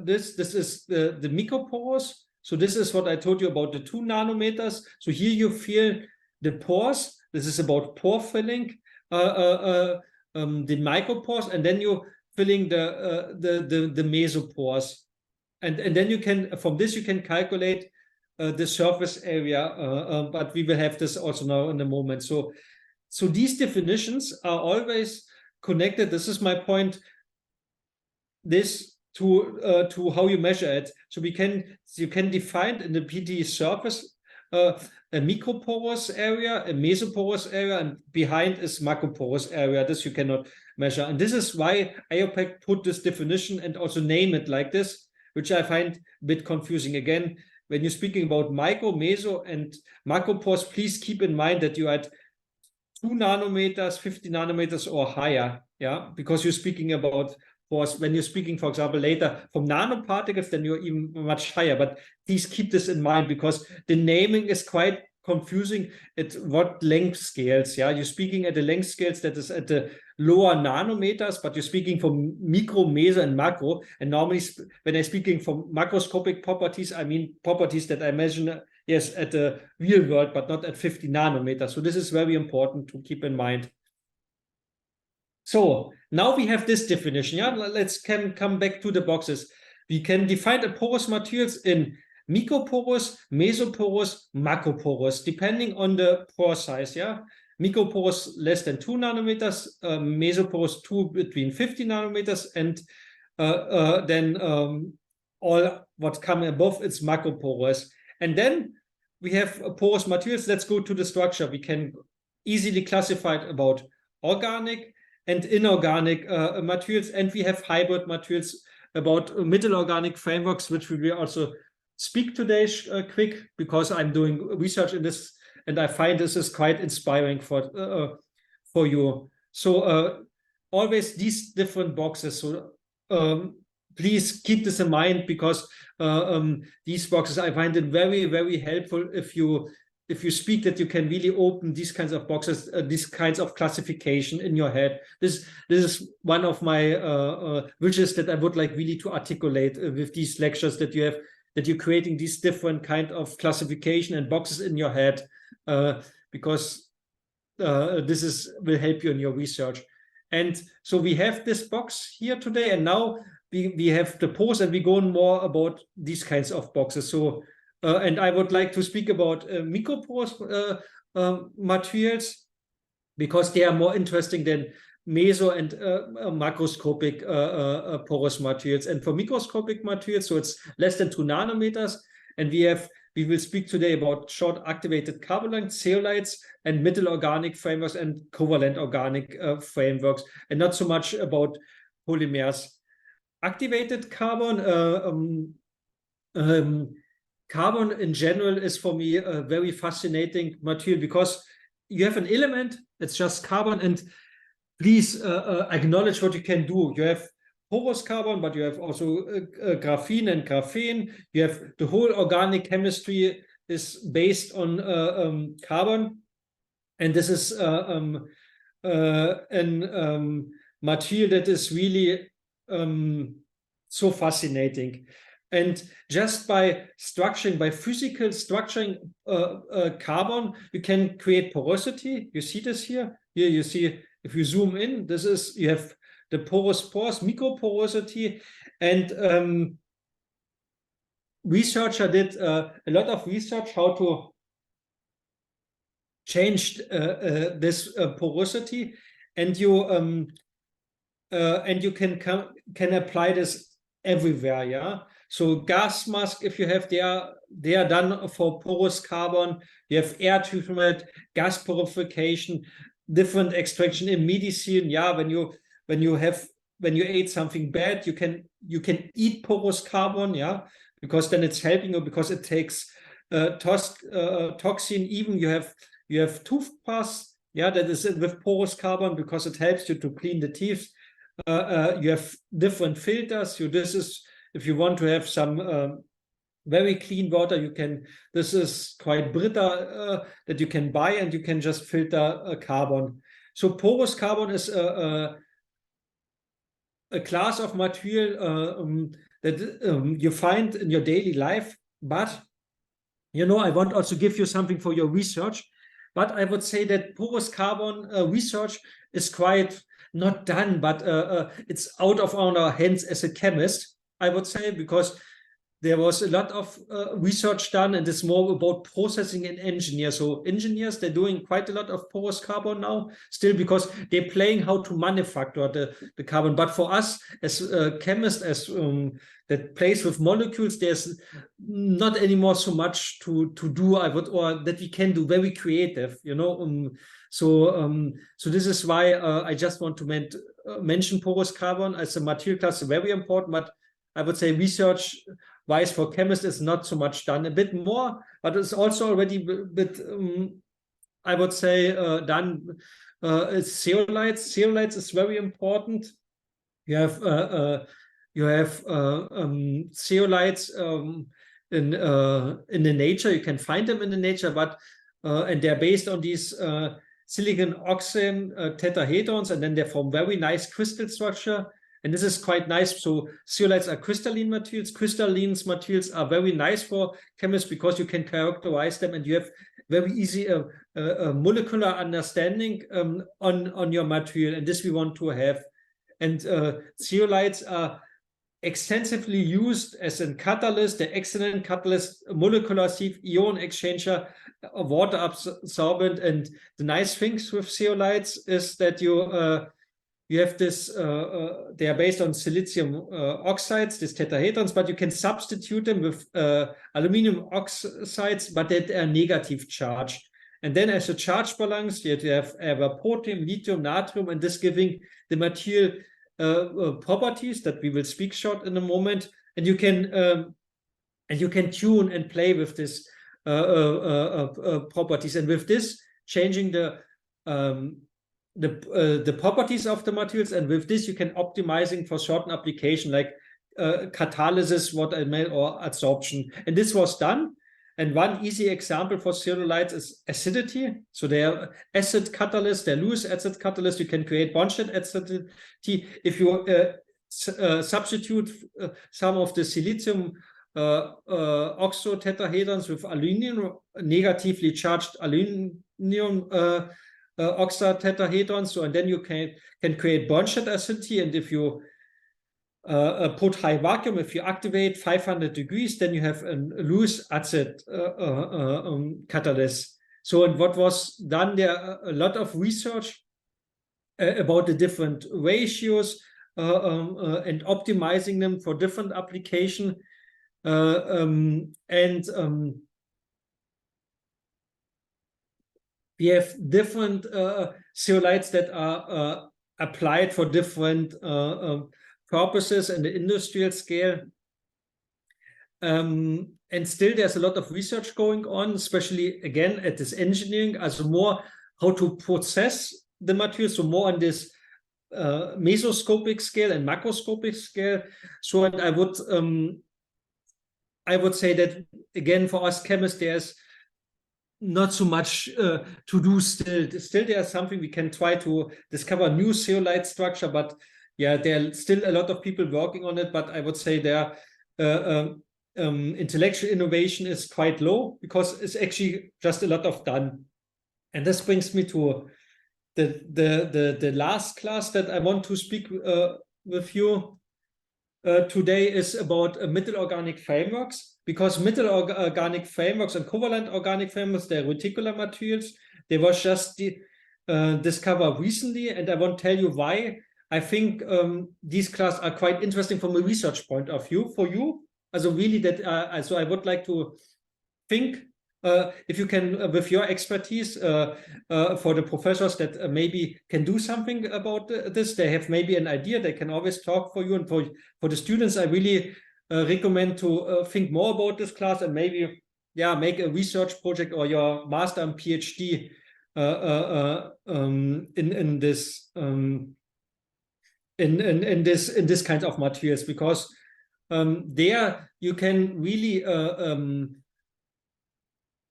this is the microporous. So this is what I told you about the 2 nanometers. So here you feel the pores. This is about pore filling, the micropores, and then you filling the mesopores, and then you can, from this you can calculate the surface area. But we will have this also now in a moment. So so these definitions are always connected. This is my point. This to how you measure it. So you can define in the PDE surface a microporous area, a mesoporous area, and behind is macroporous area. This you cannot measure. And this is why IUPAC put this definition and also name it like this, which I find a bit confusing. Again, when you're speaking about micro, meso, and macropores, please keep in mind that you're at 2 nanometers, 50 nanometers or higher, yeah, because you're speaking about pores. When you're speaking, for example, later from nanoparticles, then you're even much higher. But please keep this in mind because the naming is quite confusing at what length scales. Yeah, you're speaking at the length scales that is at the lower nanometers, but you're speaking from micro, meso, and macro. And normally, when I'm speaking from macroscopic properties, I mean properties that I measure, yes, at the real world, but not at 50 nanometers. So this is very important to keep in mind. So now we have this definition. Yeah, let's come back to the boxes. We can define the porous materials in microporous, mesoporous, macroporous, depending on the pore size. Yeah, microporous less than 2 nanometers, mesoporous 2 between 50 nanometers, and then all what come above it's macroporous. And then we have porous materials. Let's go to the structure. We can easily classify it about organic and inorganic materials, and we have hybrid materials about Metalorganic Frameworks, which we will also speak today quick, because I'm doing research in this, and I find this is quite inspiring for you. So always these different boxes. So please keep this in mind, because these boxes, I find it very, very helpful if you speak, that you can really open these kinds of boxes, these kinds of classification in your head. This is one of my wishes that I would like really to articulate with these lectures that you have, that you're creating these different kind of classification and boxes in your head, because this will help you in your research. And so we have this box here today, and now we have the pose, and we go on more about these kinds of boxes. So and I would like to speak about microporous materials, because they are more interesting than meso and macroscopic porous materials. And for microscopic materials, so it's less than 2 nanometers. And we will speak today about short activated carbon length, zeolites, and Metalorganic frameworks and covalent organic frameworks, and not so much about polymers. Activated carbon, carbon in general is for me a very fascinating material, because you have an element, it's just carbon, and please acknowledge what you can do. You have porous carbon, but you have also graphene and graphene. You have the whole organic chemistry is based on carbon, and this is a material that is really so fascinating. And just by structuring, by physical structuring carbon, you can create porosity. You see this here? Here you see, if you zoom in, this is, you have the porous pores, microporosity. And researcher did a lot of research how to change this porosity. And you can apply this everywhere, yeah? So gas mask, if you have, they are done for porous carbon. You have air treatment, gas purification, different extraction in medicine. Yeah, when you ate something bad, you can eat porous carbon, yeah, because then it's helping you, because it takes toxin. Even you have toothpaste, yeah, that is with porous carbon, because it helps you to clean the teeth. You have different filters. So this is, if you want to have some very clean water, you can, this is quite Brita that you can buy, and you can just filter carbon. So porous carbon is a class of material that you find in your daily life. But, you know, I want also give you something for your research. But I would say that porous carbon research is quite not done, but it's out of our hands as a chemist, I would say, because there was a lot of research done, and it's more about processing and engineers. So engineers, they're doing quite a lot of porous carbon now, still, because they're playing how to manufacture the carbon. But for us as chemists, as that plays with molecules, there's not anymore so much to do, or that we can do, very creative, you know. So this is why I just want to mention porous carbon as a material class, very important, but I would say research-wise for chemists is not so much done. A bit more, but it's also already a bit, I would say, done. Zeolites. Zeolites is very important. You have zeolites in the nature. You can find them in the nature, but and they're based on these silicon oxime tetrahedrons, and then they form very nice crystal structure. And this is quite nice. So zeolites are crystalline materials. Crystalline materials are very nice for chemists because you can characterize them, and you have very easy molecular understanding on your material. And this we want to have. And zeolites are extensively used as a catalyst, the excellent catalyst, molecular sieve, ion exchanger, water absorbent. And the nice things with zeolites is that you have this, they are based on silicium oxides, these tetrahedrons, but you can substitute them with aluminum oxides, but that are negative charge. And then as a charge balance, you have protium, lithium, natrium, and this giving the material properties that we will speak short in a moment. And you can tune and play with this properties, and with this changing the properties of the materials, and with this you can optimizing for certain application like catalysis, or adsorption. And this was done. And one easy example for zeolites is acidity. So they are acid catalyst, they're loose acid catalyst. You can create bond-shed acidity if you substitute some of the silicium oxotetrahedrons with aluminum, negatively charged aluminum oxotetrahedrons. So, and then you can create bond-shed acidity. And if you put high vacuum, if you activate 500 degrees, then you have a loose acid catalyst. So, and what was done there, a lot of research about the different ratios and optimizing them for different application. We have different zeolites that are applied for different purposes in the industrial scale. And still there's a lot of research going on, especially again at this engineering, as more how to process the material, so more on this mesoscopic scale and macroscopic scale. So I would say that again for us chemists there's not so much to do still. Still there's something we can try to discover new zeolite structure, but yeah, there are still a lot of people working on it. But I would say their intellectual innovation is quite low because it's actually just a lot of done. And this brings me to the last class that I want to speak with you today is about Metalorganic Frameworks, because Metalorganic Frameworks and covalent organic frameworks, they're reticular materials. They were just discovered recently, and I want to tell you why I think these classes are quite interesting from a research point of view for you. Also really that, so I would like to think if you can, with your expertise for the professors that maybe can do something about this, they have maybe an idea, they can always talk for you. And for the students, I really recommend to think more about this class and maybe, yeah, make a research project or your master and PhD in this kind of materials, because there you can really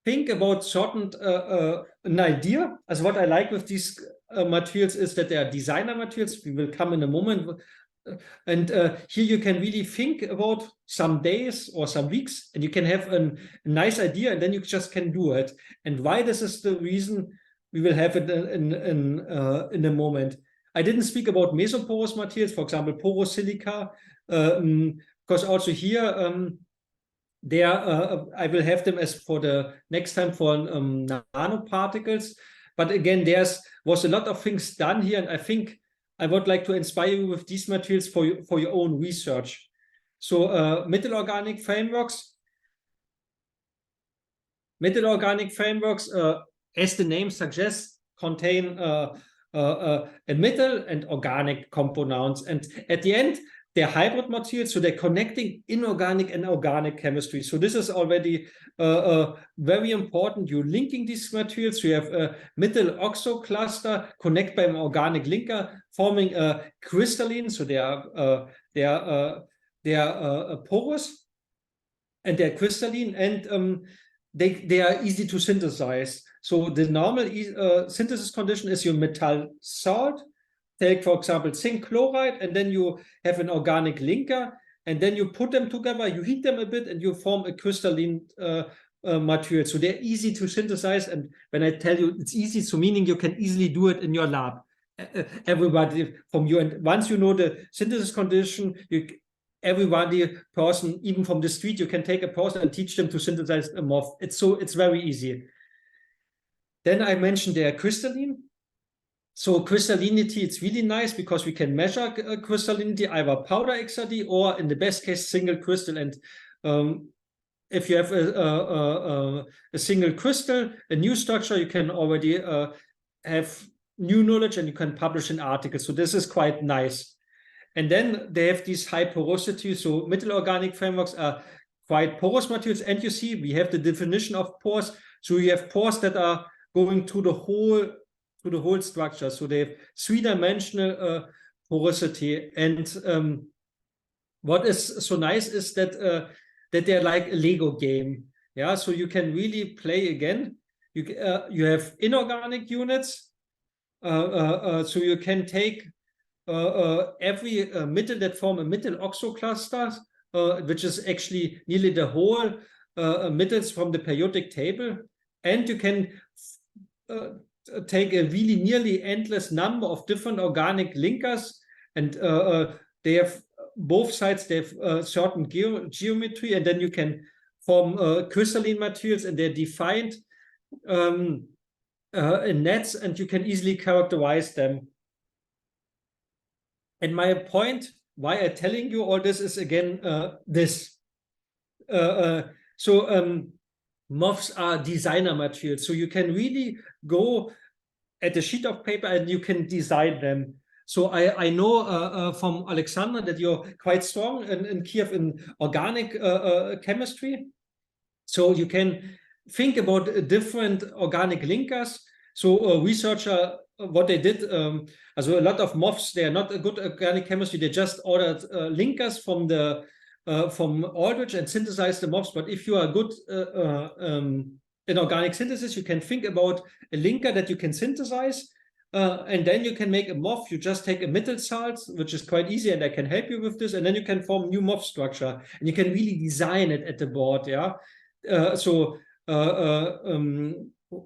think about certain an idea. As what I like with these materials is that they are designer materials. We will come in a moment. And here you can really think about some days or some weeks, and you can have a nice idea, and then you just can do it. And why this is the reason, we will have it in a moment. I didn't speak about mesoporous materials, for example, porosilica, because also here I will have them as for the next time for nanoparticles. But again, was a lot of things done here, and I think I would like to inspire you with these materials for your own research. So metalorganic frameworks. Metalorganic frameworks, as the name suggests, contain a metal and organic compounds, and at the end they're hybrid materials, so they're connecting inorganic and organic chemistry. So this is already very important. You're linking these materials. You have a metal oxo cluster connect by an organic linker, forming a crystalline. So they are porous, and they're crystalline, and they are easy to synthesize. So the normal synthesis condition is your metal salt. Take, for example, zinc chloride, and then you have an organic linker, and then you put them together, you heat them a bit, and you form a crystalline material. So they're easy to synthesize, and when I tell you it's easy, so meaning you can easily do it in your lab. Everybody from you, and once you know the synthesis condition, everybody person, even from the street, you can take a person and teach them to synthesize a MOF. It's very easy. Then I mentioned they are crystalline. So crystallinity, it's really nice because we can measure crystallinity, either powder XRD or in the best case, single crystal. And if you have a single crystal, a new structure, you can already have new knowledge and you can publish an article. So this is quite nice. And then they have these high porosity. So metalorganic frameworks are quite porous materials. And you see, we have the definition of pores. So you have pores that are going to the whole structure. So they have three-dimensional porosity. And what is so nice is that they're like a Lego game. Yeah, so you can really play again. You have inorganic units. So you can take every metal that form a metal oxo cluster, which is actually nearly the whole metals from the periodic table, and you can take a really nearly endless number of different organic linkers, and they have both sides. They have certain geometry, and then you can form crystalline materials, and they're defined in nets, and you can easily characterize them. And my point, why I'm telling you all this is again this. MOFs are designer materials, so you can really go at a sheet of paper and you can design them. So I know from Alexander that you're quite strong in Kiev in organic chemistry. So you can think about different organic linkers. So a researcher, what they did, so a lot of MOFs, they are not a good organic chemistry. They just ordered linkers from Aldrich and synthesized the MOFs. But if you are good in organic synthesis, you can think about a linker that you can synthesize, and then you can make a MOF. You just take a metal salt, which is quite easy, and I can help you with this, and then you can form new MOF structure, and you can really design it at the board. Yeah.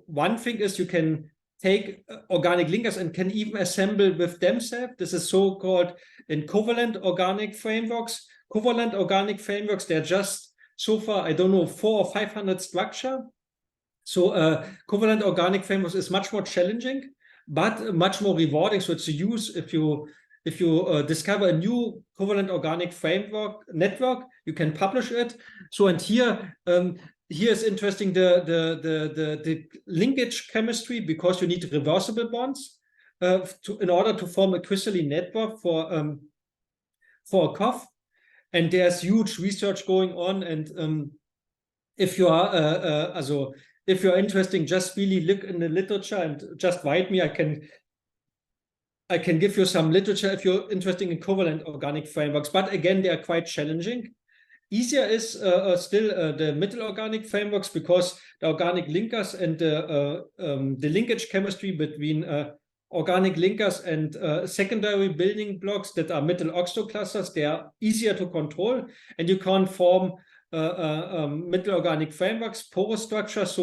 One thing is you can take organic linkers and can even assemble with themselves. This is so-called in covalent organic frameworks. Covalent organic frameworks, they're just so far, I don't know, 400 or 500 structure. So covalent organic frameworks is much more challenging, but much more rewarding. So it's a use if you discover a new covalent organic framework network, you can publish it. So and here is interesting the linkage chemistry, because you need reversible bonds in order to form a crystalline network for a COF. And there's huge research going on. And if you are if you're interested, just really look in the literature and just write me. I can give you some literature if you're interested in covalent organic frameworks. But again, they are quite challenging. Easier is still the metal organic frameworks, because the organic linkers and the linkage chemistry between organic linkers and secondary building blocks that are metal oxo clusters, they are easier to control, and you can form metal organic frameworks, porous structures.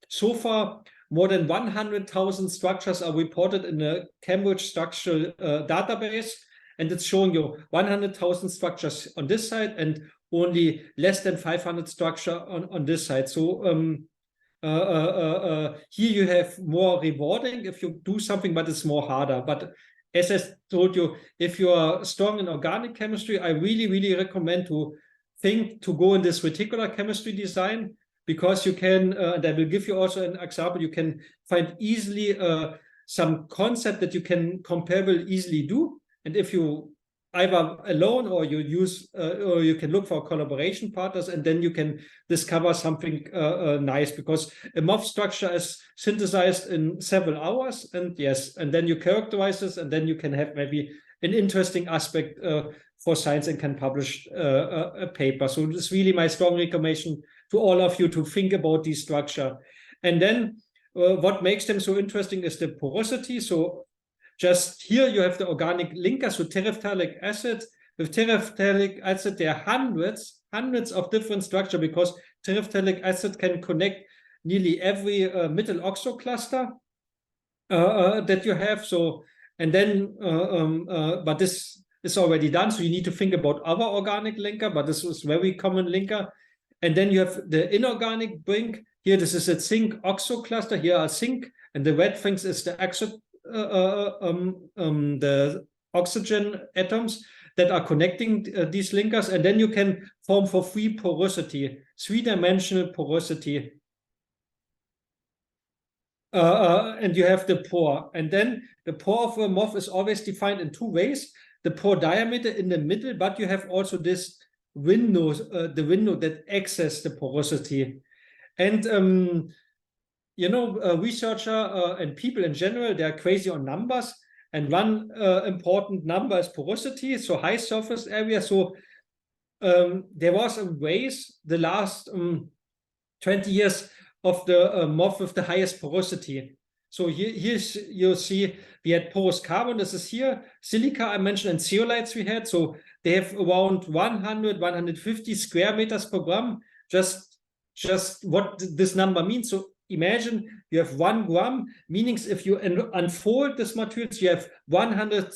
So far, more than 100,000 structures are reported in the Cambridge structural database, and it's showing you 100,000 structures on this side and only less than 500 structure on this side. So here you have more rewarding if you do something, but it's more harder. But as I told you, if you are strong in organic chemistry, I really, really recommend to go in this reticular chemistry design, because you can, and I will give you also an example, you can find easily some concept that you can comparable easily do. And if you either alone or you use, or you can look for collaboration partners, and then you can discover something nice, because a MOF structure is synthesized in several hours, and yes, and then you characterize this, and then you can have maybe an interesting aspect for science and can publish a paper. So it's really my strong recommendation to all of you to think about this structure. And then what makes them so interesting is the porosity. So just here you have the organic linker, so terephthalic acid. With terephthalic acid, there are hundreds of different structures, because terephthalic acid can connect nearly every metal oxo cluster that you have. So, and then, but this is already done, so you need to think about other organic linker, but this is very common linker. And then you have the inorganic brink. Here, this is a zinc oxo cluster. Here are zinc, and the red things is the oxygen atoms that are connecting these linkers. And then you can form for free porosity, three-dimensional porosity. And you have the pore. And then the pore of a MOF is always defined in two ways. The pore diameter in the middle, but you have also this window, the window that access the porosity. And you know, researcher and people in general, they are crazy on numbers. And one important number is porosity, so high surface area. So there was a race the last 20 years of the MOF with the highest porosity. So here you see we had porous carbon. This is here. Silica I mentioned, and zeolites we had. So they have around 100, 150 square meters per gram. Just what this number means. So imagine you have 1 gram, meaning if you unfold this materials, you have 100,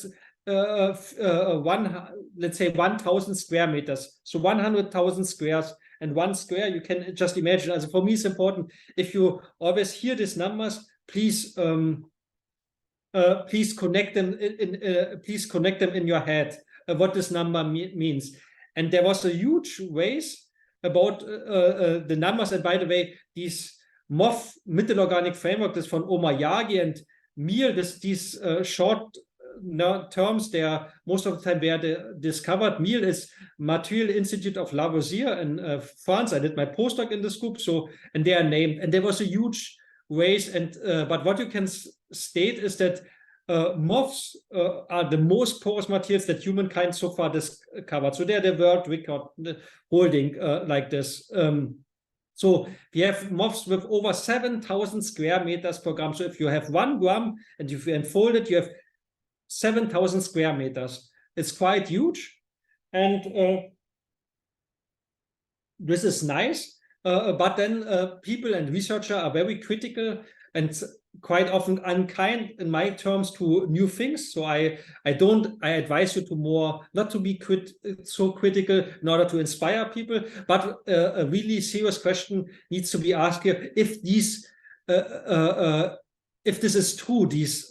let's say 1,000 square meters. So 100,000 squares, and 1 square, you can just imagine. As for me, it's important. If you always hear these numbers, please connect them in your head, what this number means. And there was a huge race about the numbers. And by the way, these MOF Metalorganic Framework is from Omayagi and Mir. These short terms, they are most of the time where they discovered. Mir is Material Institute of Lavoisier in France. I did my postdoc in this group. So, and they are named. And there was a huge race. And but what you can state is that MOFs are the most porous materials that humankind so far discovered. So they're the world record holding like this. So we have MOFs with over 7,000 square meters per gram. So if you have 1 gram and if you unfold it, you have 7,000 square meters. It's quite huge. And this is nice. But then people and researchers are very critical and quite often unkind in my terms to new things. So I advise you to not to be so critical in order to inspire people, but a really serious question needs to be asked here: if these if this is true, these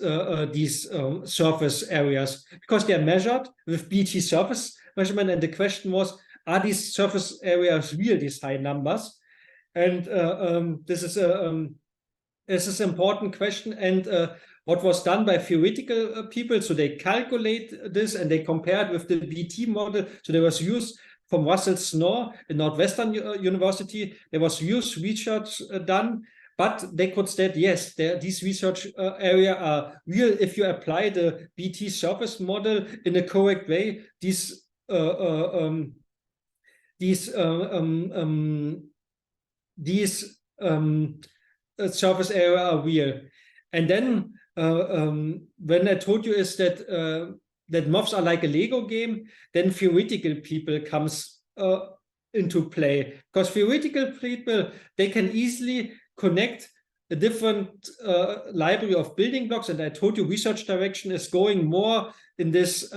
surface areas, because they are measured with BT surface measurement, and the question was, are these surface areas real, these high numbers? And this is an important question. And what was done by theoretical people, so they calculate this and they compared with the BT model. So there was used from Russell Snow in Northwestern University. There was used research done, but they could state, yes, these research area are real if you apply the BT surface model in a correct way. These surface area are real. And then when I told you is that that MOFs are like a Lego game, then theoretical people comes into play, because theoretical people, they can easily connect a different library of building blocks. And I told you research direction is going more in this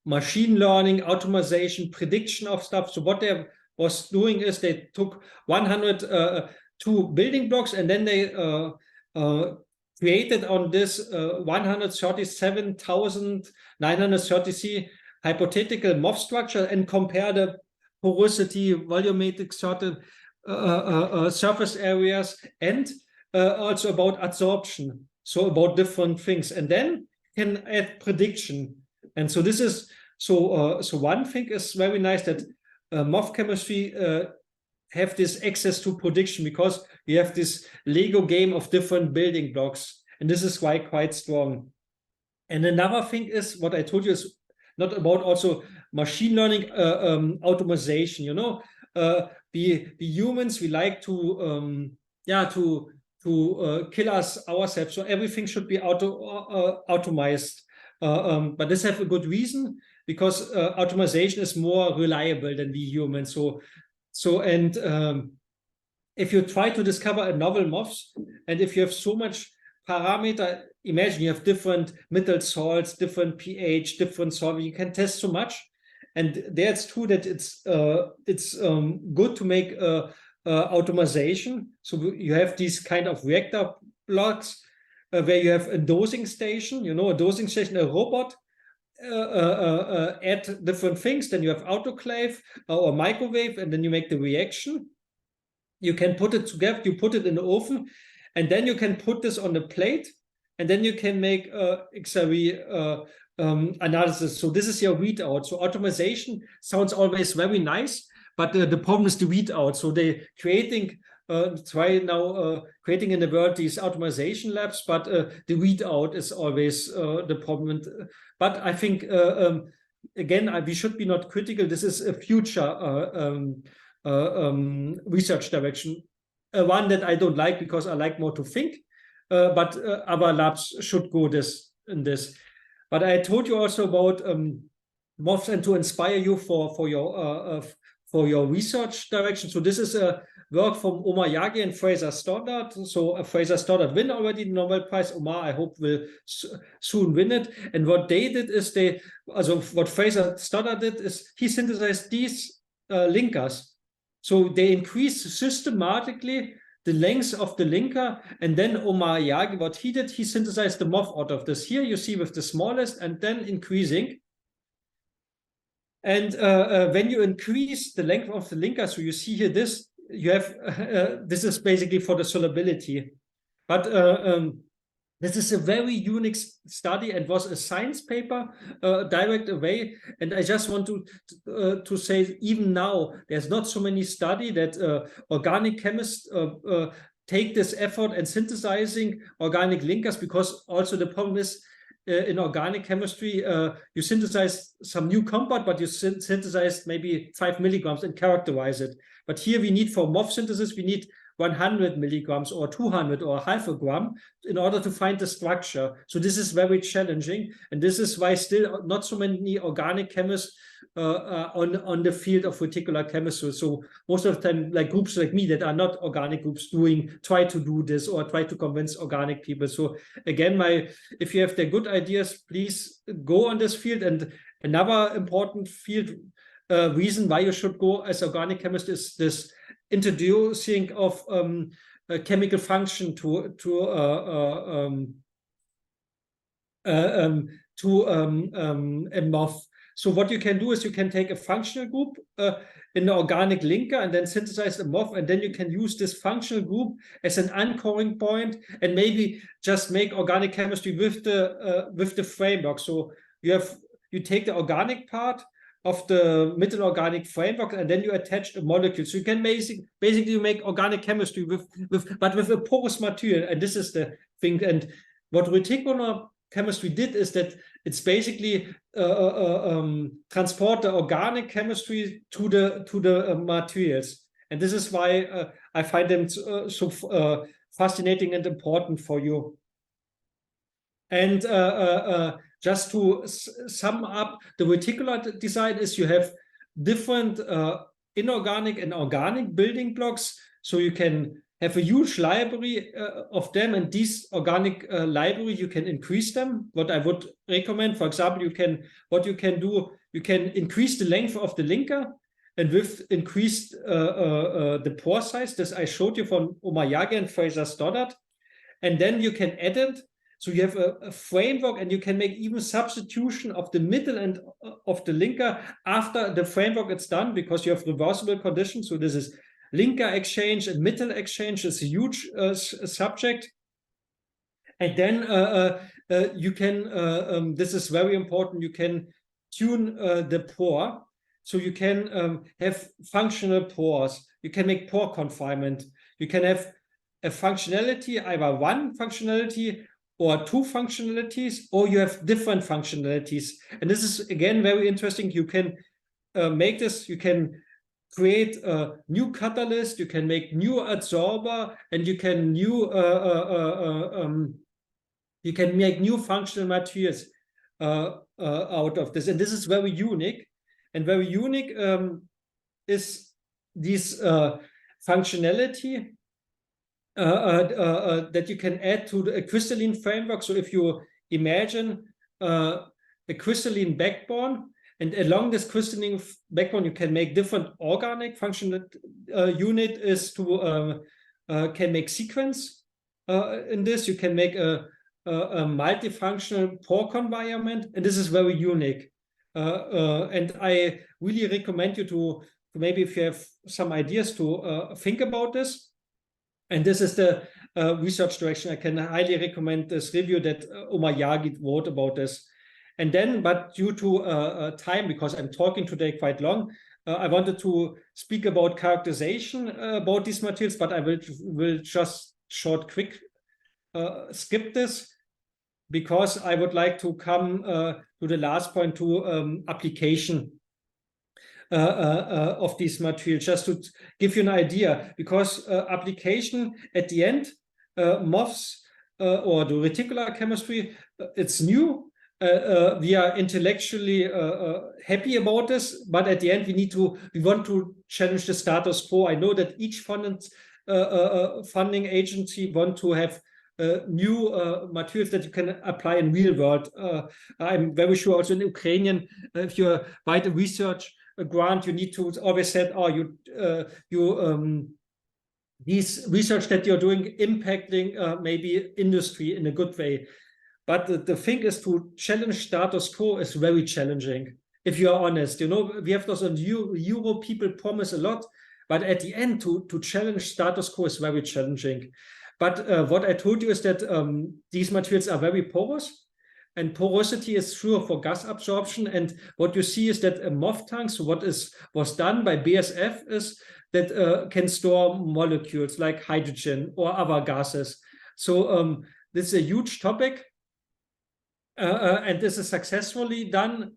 machine learning, automation, prediction of stuff. So what they was doing is they took 102 building blocks, and then they created on this 137,933 hypothetical MOF structure and compare the porosity, volumetric certain surface areas, and also about adsorption, so about different things, and then can add prediction. And so this is so one thing is very nice, that MOF chemistry have this access to prediction, because you have this Lego game of different building blocks, and this is quite strong. And another thing is what I told you is not about also machine learning, automation. You know, we humans, we like to kill us ourselves, so everything should be automized. But this have a good reason, because automation is more reliable than we humans. If you try to discover a novel MOFs, and if you have so much parameter, imagine you have different metal salts, different pH, different solvent, you can test so much. And there it's true that it's good to make automation. So you have these kind of reactor blocks where you have a dosing station, you know, a dosing station, a robot, add different things, then you have autoclave or microwave, and then you make the reaction. You can put it together, you put it in the oven, and then you can put this on the plate, and then you can make X-ray analysis. So this is your readout. So automation sounds always very nice, but the problem is the readout. So they creating creating in the world these automation labs, but the readout is always the problem. But I think again, we should be not critical. This is a future research direction, one that I don't like, because I like more to think. But other labs should go in this. But I told you also about MOFs, and to inspire you for your research direction. So this is a work from Omar Yagi and Fraser Stoddart. So Fraser Stoddart win already the Nobel Prize. Omar, I hope, will soon win it. And what they did is what Fraser Stoddart did is he synthesized these linkers. So they increase systematically the length of the linker, and then Omar Yagi, what he did, he synthesized the MOF out of this. Here you see with the smallest and then increasing. And when you increase the length of the linker, so you see here this, you have this is basically for the solubility. But this is a very unique study and was a science paper direct away. And I just want to say, even now, there's not so many studies that organic chemists take this effort and synthesizing organic linkers, because also the problem is in organic chemistry, you synthesize some new compound, but you synthesize maybe 5 milligrams and characterize it. But here we need, for MOF synthesis, we need 100 milligrams or 200 or half a gram in order to find the structure. So this is very challenging. And this is why still not so many organic chemists on the field of reticular chemistry. So most of the time, like groups like me that are not organic groups try to do this or try to convince organic people. So again, if you have the good ideas, please go on this field. And another important field reason why you should go as organic chemist is this introducing of a chemical function to a MOF. So what you can do is you can take a functional group in the organic linker and then synthesize a MOF, and then you can use this functional group as an anchoring point and maybe just make organic chemistry with the framework. So you take the organic part of the Metalorganic Framework, and then you attach a molecule. So you can basically make organic chemistry with a porous material. And this is the thing. And what reticular chemistry did is that it's basically transport the organic chemistry to the materials. And this is why I find them so fascinating and important for you. And just to sum up, the reticular design is you have different inorganic and organic building blocks. So you can have a huge library of them, and these organic library, you can increase them. What I would recommend, for example, you can increase the length of the linker, and with increased the pore size, this I showed you from Omayagi and Fraser Stoddard, and then you can add it. So you have a framework, and you can make even substitution of the middle and of the linker after the framework is done, because you have reversible conditions. So this is linker exchange and middle exchange is a huge subject. And then you can, this is very important, you can tune the pore. So you can have functional pores. You can make pore confinement. You can have a functionality, either one functionality or two functionalities, or you have different functionalities. And this is, again, very interesting. You can make this, you can create a new catalyst, you can make new adsorber, and you can make new functional materials out of this. And this is very unique. And very unique is this functionality that you can add to the crystalline framework. So if you imagine a crystalline backbone, and along this crystalline backbone, you can make different organic functional unit is to can make sequence in this. You can make a multifunctional pore environment, and this is very unique. And I really recommend you to maybe, if you have some ideas, to think about this. And this is the research direction. I can highly recommend this review that Omayagi wrote about this. And then, but due to time, because I'm talking today quite long, I wanted to speak about characterization about these materials, but I will just quick skip this, because I would like to come to the last point, to application of these materials, just to give you an idea, because application at the end, MOFs or the reticular chemistry, it's new. We are intellectually happy about this, but at the end we want to challenge the status quo. I know that each funding agency want to have new materials that you can apply in real world. I'm very sure also in Ukrainian, if you write a research grant, you need to always say, these research that you're doing impacting maybe industry in a good way. But the thing is, to challenge status quo is very challenging. If you are honest, we have those on Euro people promise a lot, but at the end, to challenge status quo is very challenging. But what I told you is that these materials are very porous, and porosity is true for gas absorption. And what you see is that MOF tanks, what was done by BASF, is that can store molecules like hydrogen or other gases. So this is a huge topic. And this is successfully done.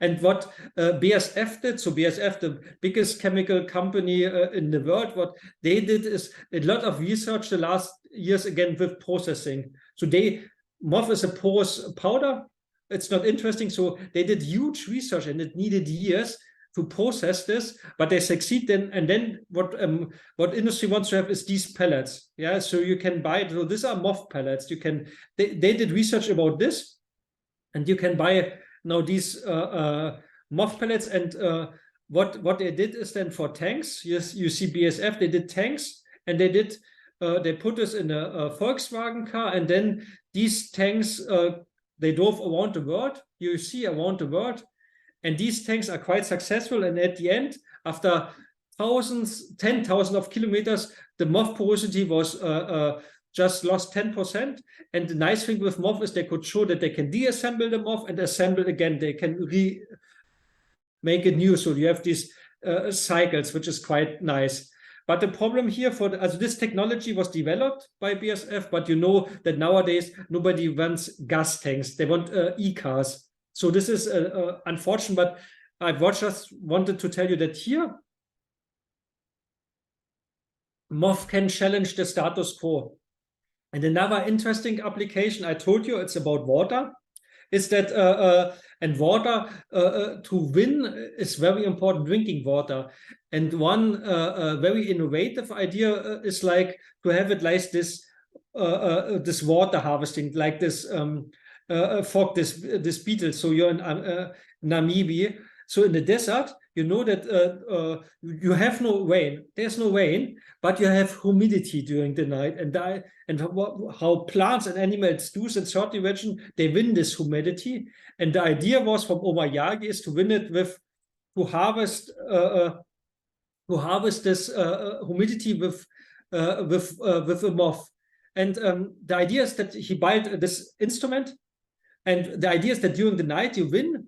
And what BASF did, so BASF, the biggest chemical company in the world, what they did is a lot of research the last years, again, with processing. So MOF is a porous powder. It's not interesting. So they did huge research, and it needed years to process this, but they succeed then. And then what industry wants to have is these pellets. Yeah, so you can buy. So these are MOF pellets. They did research about this. And you can buy now these MOF pellets. And what they did is then for tanks, you see BASF, they did tanks, and they put this in a Volkswagen car, and then these tanks, they drove around the world. You see around the world, and these tanks are quite successful. And at the end, after 10,000 of kilometers, the MOF porosity was just lost 10%. And the nice thing with MOF is they could show that they can deassemble the MOF and assemble again. They can make it new. So you have these cycles, which is quite nice. But the problem here this technology was developed by BASF, but you know that nowadays nobody wants gas tanks. They want e-cars. So this is unfortunate, but I just wanted to tell you that here, MOF can challenge the status quo. And another interesting application, I told you, it's about water. is that and water to win is very important, drinking water. And one very innovative idea is like to have it like this this water harvesting, like this fog, this beetle. So you're in Namibia. So in the desert, you know that you have no rain. There's no rain, but you have humidity during the night. And how plants and animals do in certain region, they win this humidity. And the idea was from Omayagi is to win it with to harvest this humidity with a MOF. And the idea is that he built this instrument, and the idea is that during the night you win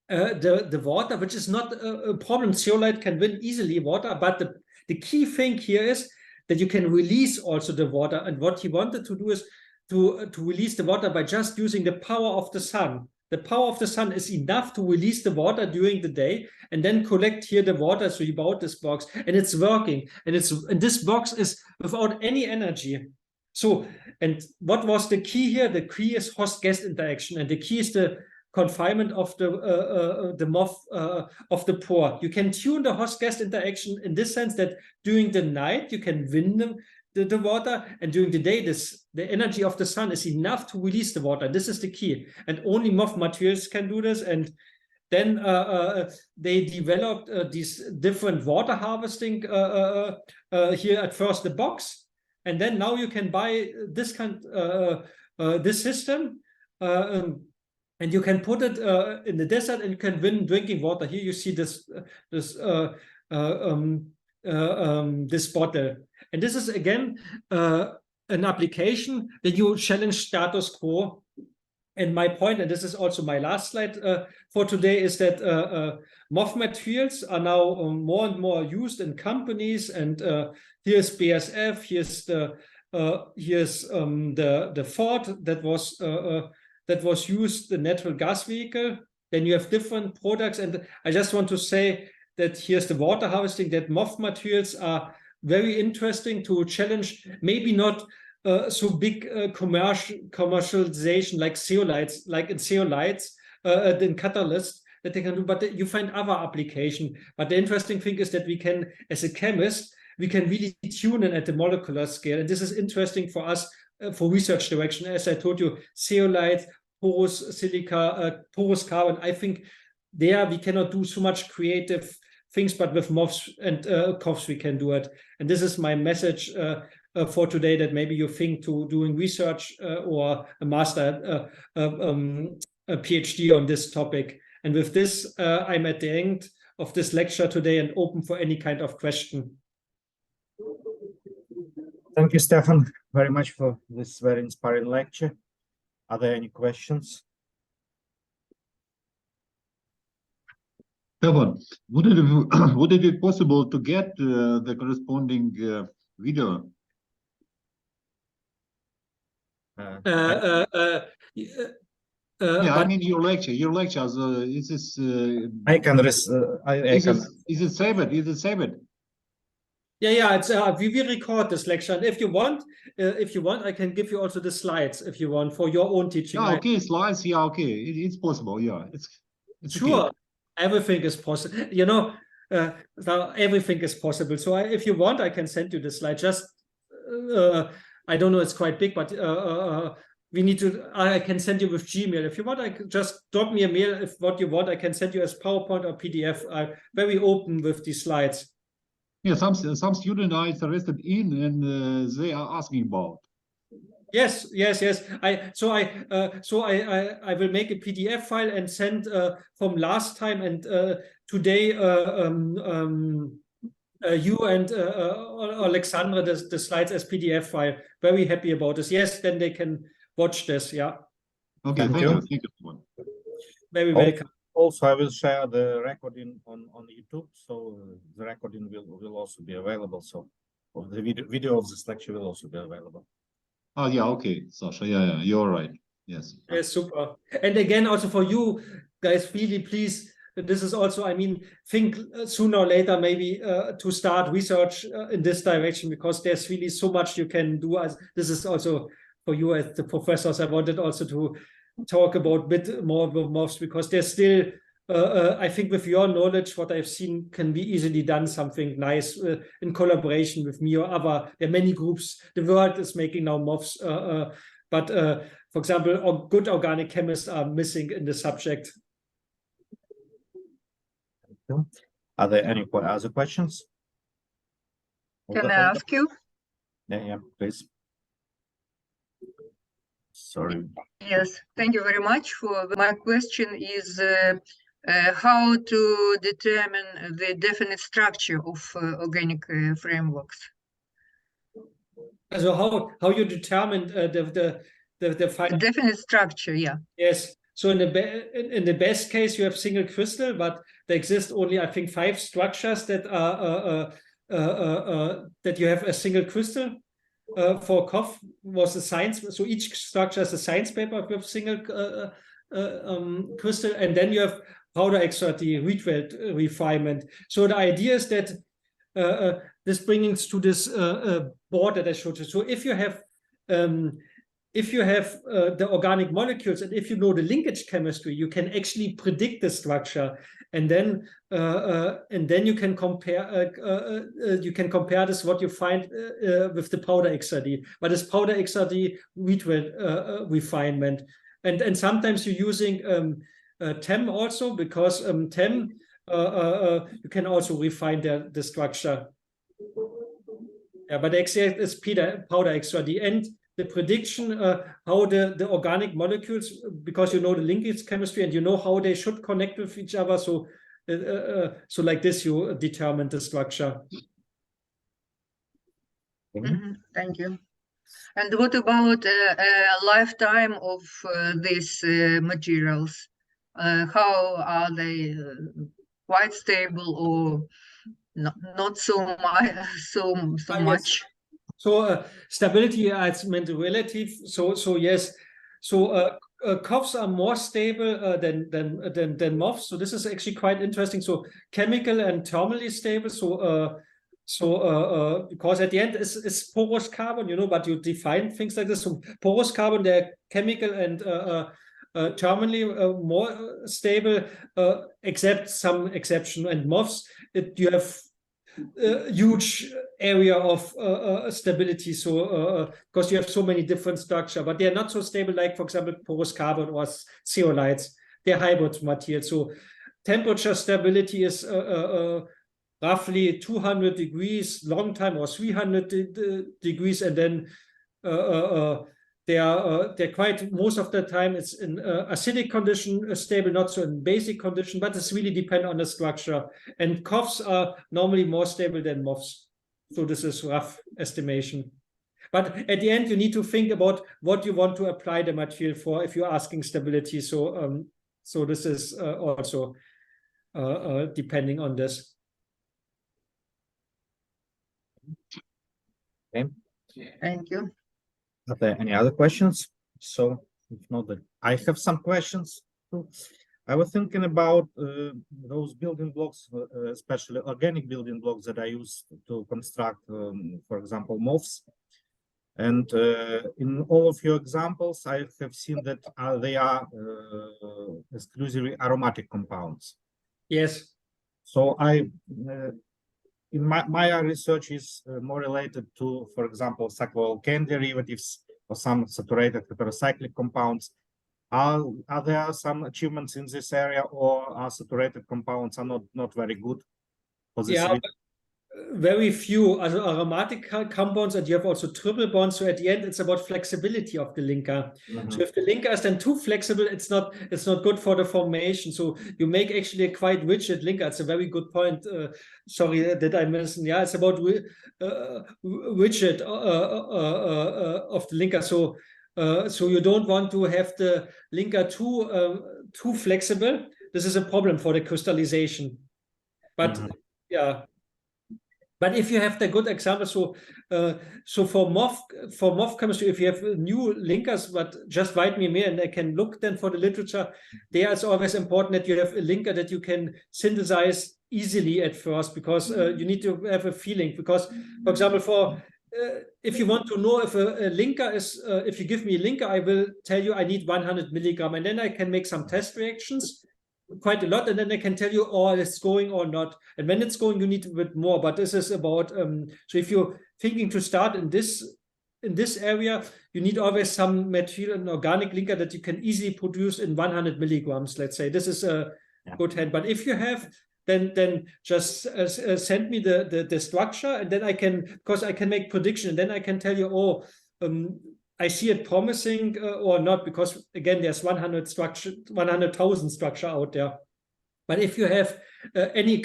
the water, which is not a problem. Zeolite can win easily water, but the key thing here is that you can release also the water. And what he wanted to do is to release the water by just using the power of the sun. The power of the sun is enough to release the water during the day and then collect here the water. So he bought this box and it's working. And this box is without any energy. So, and what was the key here? The key is host-guest interaction, and the key is the confinement of the MOF of the pore. You can tune the host-guest interaction in this sense that during the night you can win the water, and during the day the energy of the sun is enough to release the water. This is the key, and only MOF materials can do this. And then they developed these different water harvesting here at first the box, and then now you can buy this kind this system. And you can put it in the desert, and you can win drinking water. Here you see this bottle, and this is again an application that you challenge status quo. And my point, and this is also my last slide for today, is that MOF materials are now more and more used in companies. And here's BASF. Here's the Ford that was used, the natural gas vehicle. Then you have different products. And I just want to say that here's the water harvesting, that MOF materials are very interesting to challenge, maybe not so big commercialization like zeolites, like in zeolites, in catalysts that they can do, but you find other application. But the interesting thing is that we can, as a chemist, we can really tune in at the molecular scale. And this is interesting for us for research direction. As I told you, zeolite, porous silica, porous carbon, I think there we cannot do so much creative things, but with MOFs and COFs we can do it. And this is my message for today, that maybe you think to doing research or a master, a PhD on this topic. And with this, I'm at the end of this lecture today and open for any kind of question. Thank you, Stefan, very much for this very inspiring lecture. Are there any questions? Stefan, would it be possible to get the corresponding video? Yeah, I mean your lecture. Your lectures. Is this? I can. Is it saved? Is it saved? Yeah. It's we will record this lecture, and if you want, I can give you also the slides if you want for your own teaching. Yeah, okay, slides. Yeah, okay, it's possible. Yeah, it's sure. Okay. Everything is possible. You know, everything is possible. So if you want, I can send you the slide. Just I don't know. It's quite big, but we need to. I can send you with Gmail if you want. I can just drop me a mail if what you want. I can send you as PowerPoint or PDF. I'm very open with these slides. Yeah, some students are interested in, and they are asking about. Yes. I will make a PDF file and send from last time and today you and Alexandra the slides as PDF file. Very happy about this. Yes, then they can watch this. Yeah. Okay, thank you. Thank you. Very welcome. Also, I will share the recording on YouTube, so the recording will also be available. So the video of this lecture will also be available. Oh yeah, okay, Sasha. Yeah, you're right. Yes. Yes, super. And again, also for you guys, really, please. This is also, I mean, think sooner or later maybe to start research in this direction, because there's really so much you can do. As this is also for you as the professors. I wanted also to talk about a bit more about MOFs, because there's still, I think with your knowledge, what I've seen can be easily done something nice in collaboration with me or other. There are many groups. The world is making now MOFs, but for example, good organic chemists are missing in the subject. Are there any other questions? Can I ask you? Yeah, please. Sorry. Yes, thank you very much. My question is how to determine the definite structure of organic frameworks. So how you determine the definite structure? Yeah. Yes. So in the best case, you have single crystal, but there exist only, I think, 5 structures that are that you have a single crystal. For Prof was a science, so each structure is a science paper with single crystal, and then you have powder XRD Rietveld refinement. So the idea is that this brings to this board that I showed you. So if you have the organic molecules, and if you know the linkage chemistry, you can actually predict the structure, and then you can compare this what you find with the powder XRD. But it's powder XRD Rietveld refinement, and sometimes you're using TEM also, because TEM you can also refine the structure. Yeah, but actually it's powder XRD, and the prediction how the organic molecules, because you know the linkage chemistry and you know how they should connect with each other. So so like this you determine the structure. Thank you. And what about lifetime of these materials? How are they quite stable or not so much? So stability is meant relative. So yes. So COFs are more stable than MOFs. So this is actually quite interesting. So chemical and thermally stable. So because at the end it's porous carbon, you know, but you define things like this. So porous carbon, they're chemical and thermally more stable, except some exception. And MOFs, you have huge area of stability, so because you have so many different structure, but they're not so stable like, for example, porous carbon or zeolites. They're hybrid materials. So temperature stability is roughly 200 degrees long time, or 300 degrees, and then they're quite, most of the time it's in acidic condition stable, not so in basic condition, but it's really depend on the structure. And COFs are normally more stable than MOFs. So this is rough estimation. But at the end, you need to think about what you want to apply the material for if you're asking stability. So so this is also depending on this. Okay. Thank you. Are there any other questions? So if not, then I have some questions too. I was thinking about those building blocks, especially organic building blocks that I use to construct, for example, MOFs. And in all of your examples, I have seen that they are exclusively aromatic compounds. Yes. So in my research is more related to, for example, cycloalkane derivatives or some saturated heterocyclic compounds. Are there some achievements in this area, or are saturated compounds are not very good for this reason? Very few aromatic compounds, and you have also triple bonds. So at the end, it's about flexibility of the linker. So if the linker is then too flexible, it's not good for the formation. So you make actually a quite rigid linker. It's a very good point. Sorry that I mentioned. Yeah, it's about rigid of the linker. So so you don't want to have the linker too flexible. This is a problem for the crystallization. But yeah. But if you have the good example, so for MOF chemistry, if you have new linkers, but just write me a mail and I can look then for the literature. There it's always important that you have a linker that you can synthesize easily at first, because you need to have a feeling. Because, for example, if you want to know if a linker is, if you give me a linker, I will tell you I need 100 milligram, and then I can make some test reactions, quite a lot, and then I can tell you, oh, it's going or not. And when it's going, you need a bit more. But this is about so if you're thinking to start in this area, you need always some material, an organic linker that you can easily produce in 100 milligrams. Let's say this is a good hand. But if you have, then just send me the structure, and then I can, because I can make prediction, and then I can tell you, oh, I see it promising or not, because again, there's 100,000 structure out there. But if you have any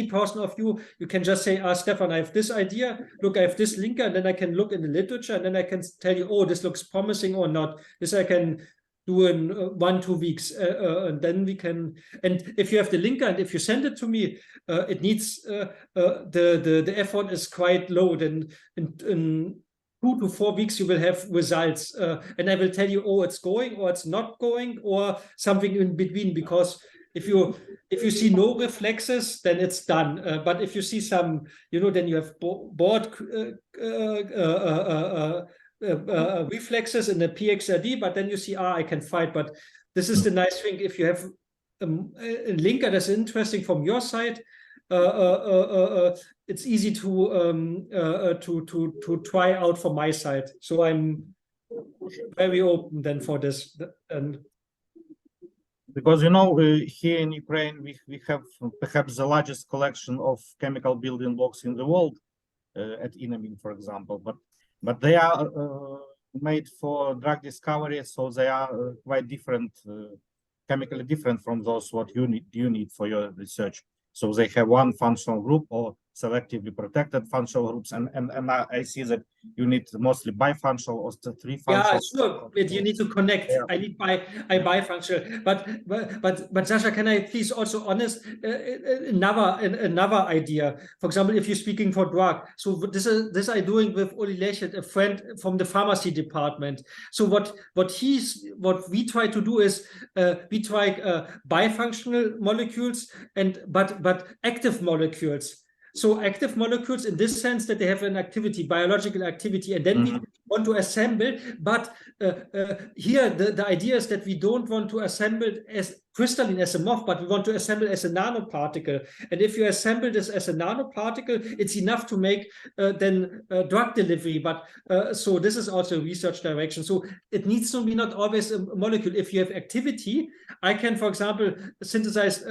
person of you can just say, Stefan, I have this idea. Look, I have this linker, and then I can look in the literature, and then I can tell you, oh, this looks promising or not. This I can do in 1-2 weeks, and then we can. And if you have the linker, and if you send it to me, it needs the effort is quite low. Then in 2 to 4 weeks, you will have results, and I will tell you, oh, it's going or it's not going or something in between. Because if you see no reflexes, then it's done. But if you see some, then you have board reflexes in the PXRD. But then you see, I can fight. But this is the nice thing. If you have a linker that's interesting from your side, it's easy to try out from my side. So I'm very open then for this. And because here in Ukraine we have perhaps the largest collection of chemical building blocks in the world, at Inamin, for example, but they are made for drug discovery, so they are quite different, chemically different from those what you need for your research. So they have one functional group or selectively protected functional groups, and I see that you need mostly bifunctional or 3 functional. Yeah, sure. You need to connect. Yeah. I need bifunctional. But Sasha, can I please also honest another idea? For example, if you're speaking for drug, so this I'm doing with Uli Lechet, a friend from the pharmacy department. So what we try to do is we try bifunctional molecules but active molecules. So active molecules in this sense that they have an activity, biological activity, and then we want to assemble. But here the idea is that we don't want to assemble as crystalline as a MOF, but we want to assemble as a nanoparticle. And if you assemble this as a nanoparticle, it's enough to make then drug delivery. But so this is also a research direction. So it needs to be not always a molecule. If you have activity, I can, for example, synthesize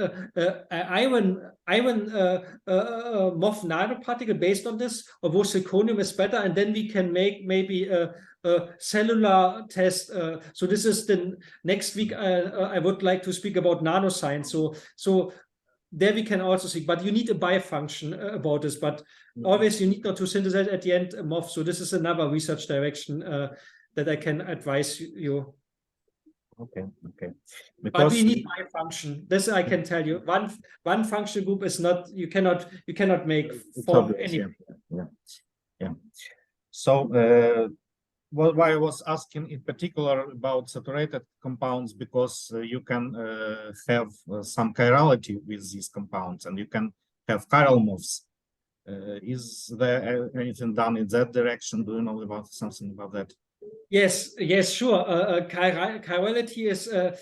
iron MOF nanoparticle based on this, or where zirconium is better, and then we can make maybe a cellular test. So this is the next week. I would like to speak about nanoscience. So there we can also see, but you need a bifunction about this. But always you need not to synthesize at the end a MOF. So this is another research direction that I can advise you. Okay. Because but we need bifunction. This I can tell you. One function group is not. You cannot make for any. Yeah. So. Why I was asking in particular about saturated compounds, because you can have some chirality with these compounds, and you can have chiral MOFs. Is there anything done in that direction? Do you know about something about that? Yes, sure. Chirality is a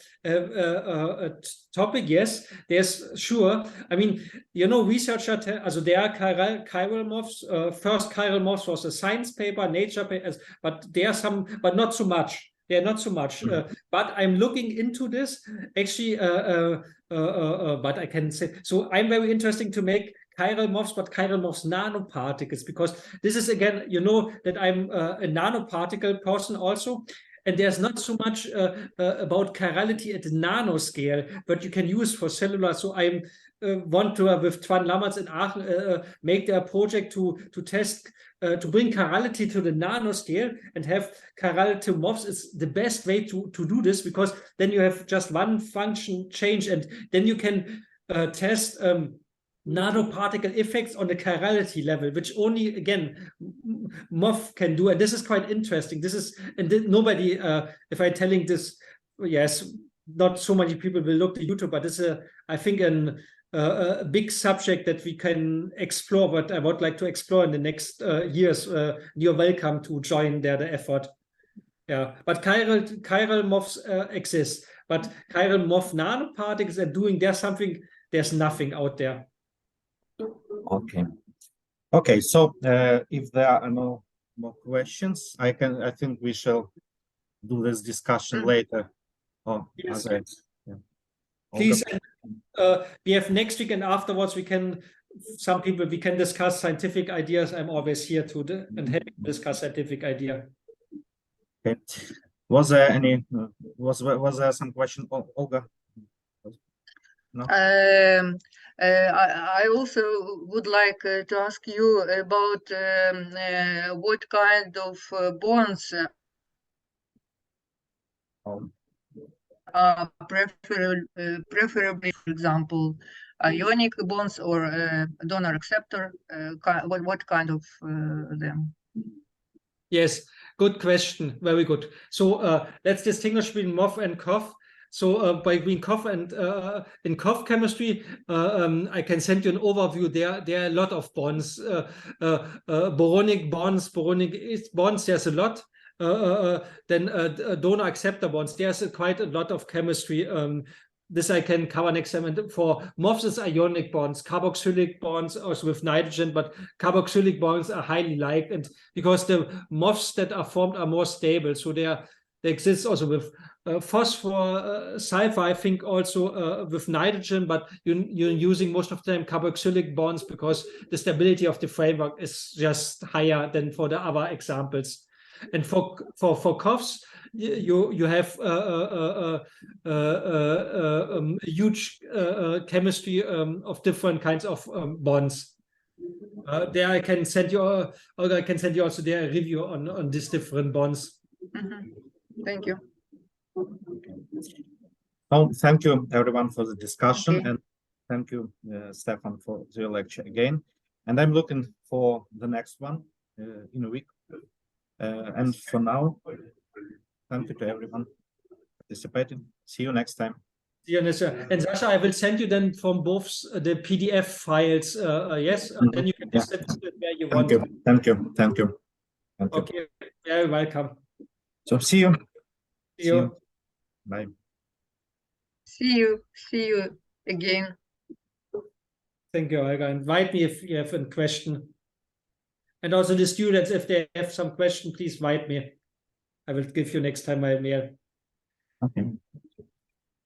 topic. Yes, there's sure. I mean, researchers. Also, there are chiral MOFs. First chiral MOFs was a science paper, Nature paper, but there are some, but not so much. They're not so much. But I'm looking into this actually. But I can say so. I'm very interested to make chiral MOFs, but chiral MOFs nanoparticles, because this is again, that I'm a nanoparticle person also, and there's not so much about chirality at the nanoscale, but you can use for cellular. So I want to with Twan Lammerts in Aachen make their project to test to bring chirality to the nanoscale and have chirality MOFs. Is the best way to do this, because then you have just one function change, and then you can test nanoparticle effects on the chirality level, which only again MOF can do. And this is quite interesting. This is, and nobody, if I'm telling this, yes, not so many people will look to YouTube, but this is I think an a big subject that we can explore, what I would like to explore in the next years. You're welcome to join there the effort. Yeah, but chiral MOFs exist, but chiral MOF nanoparticles are doing there's nothing out there. Okay. Okay, so if there are no more questions, I think we shall do this discussion later. Oh, yes. okay. Yeah. Please, we have next week and afterwards we can discuss scientific ideas. I'm always here to and happy to discuss scientific idea. Okay. Was there any? Was there some question, Olga? No. I also would like to ask you about what kind of bonds are preferably, for example, ionic bonds or donor acceptor. What kind of them? Yes, good question. Very good. So let's distinguish between MOF and COF. So between COF and in COF chemistry, I can send you an overview. There are a lot of bonds, boronic bonds, bonds. There's a lot. Then donor acceptor bonds. There's quite a lot of chemistry. This I can cover next time. And for MOFs, it's ionic bonds, carboxylic bonds, also with nitrogen, but carboxylic bonds are highly liked, and because the MOFs that are formed are more stable, so they exist also with phosphor, sulfur, I think also with nitrogen, but you're using most of the time carboxylic bonds because the stability of the framework is just higher than for the other examples. And for COFs, you have huge chemistry of different kinds of bonds. There I can send you, Olga, I can send you also their review on these different bonds. Mm-hmm. Thank you. Oh, thank you everyone for the discussion, Okay. and thank you, Stefan, for your lecture again. And I'm looking for the next one in a week. And for now, thank you to everyone participating. See you next time. See you, Nisha. And Sasha, I will send you then from both the PDF files. Yes, and then you can distribute it where you want. Thank you. Thank you. Thank you. Thank you. Okay, very welcome. So see you. See you. Bye. See you again. Thank you, Olga. Invite me if you have a question. And also the students, if they have some question, please write me. I will give you next time my mail. Okay.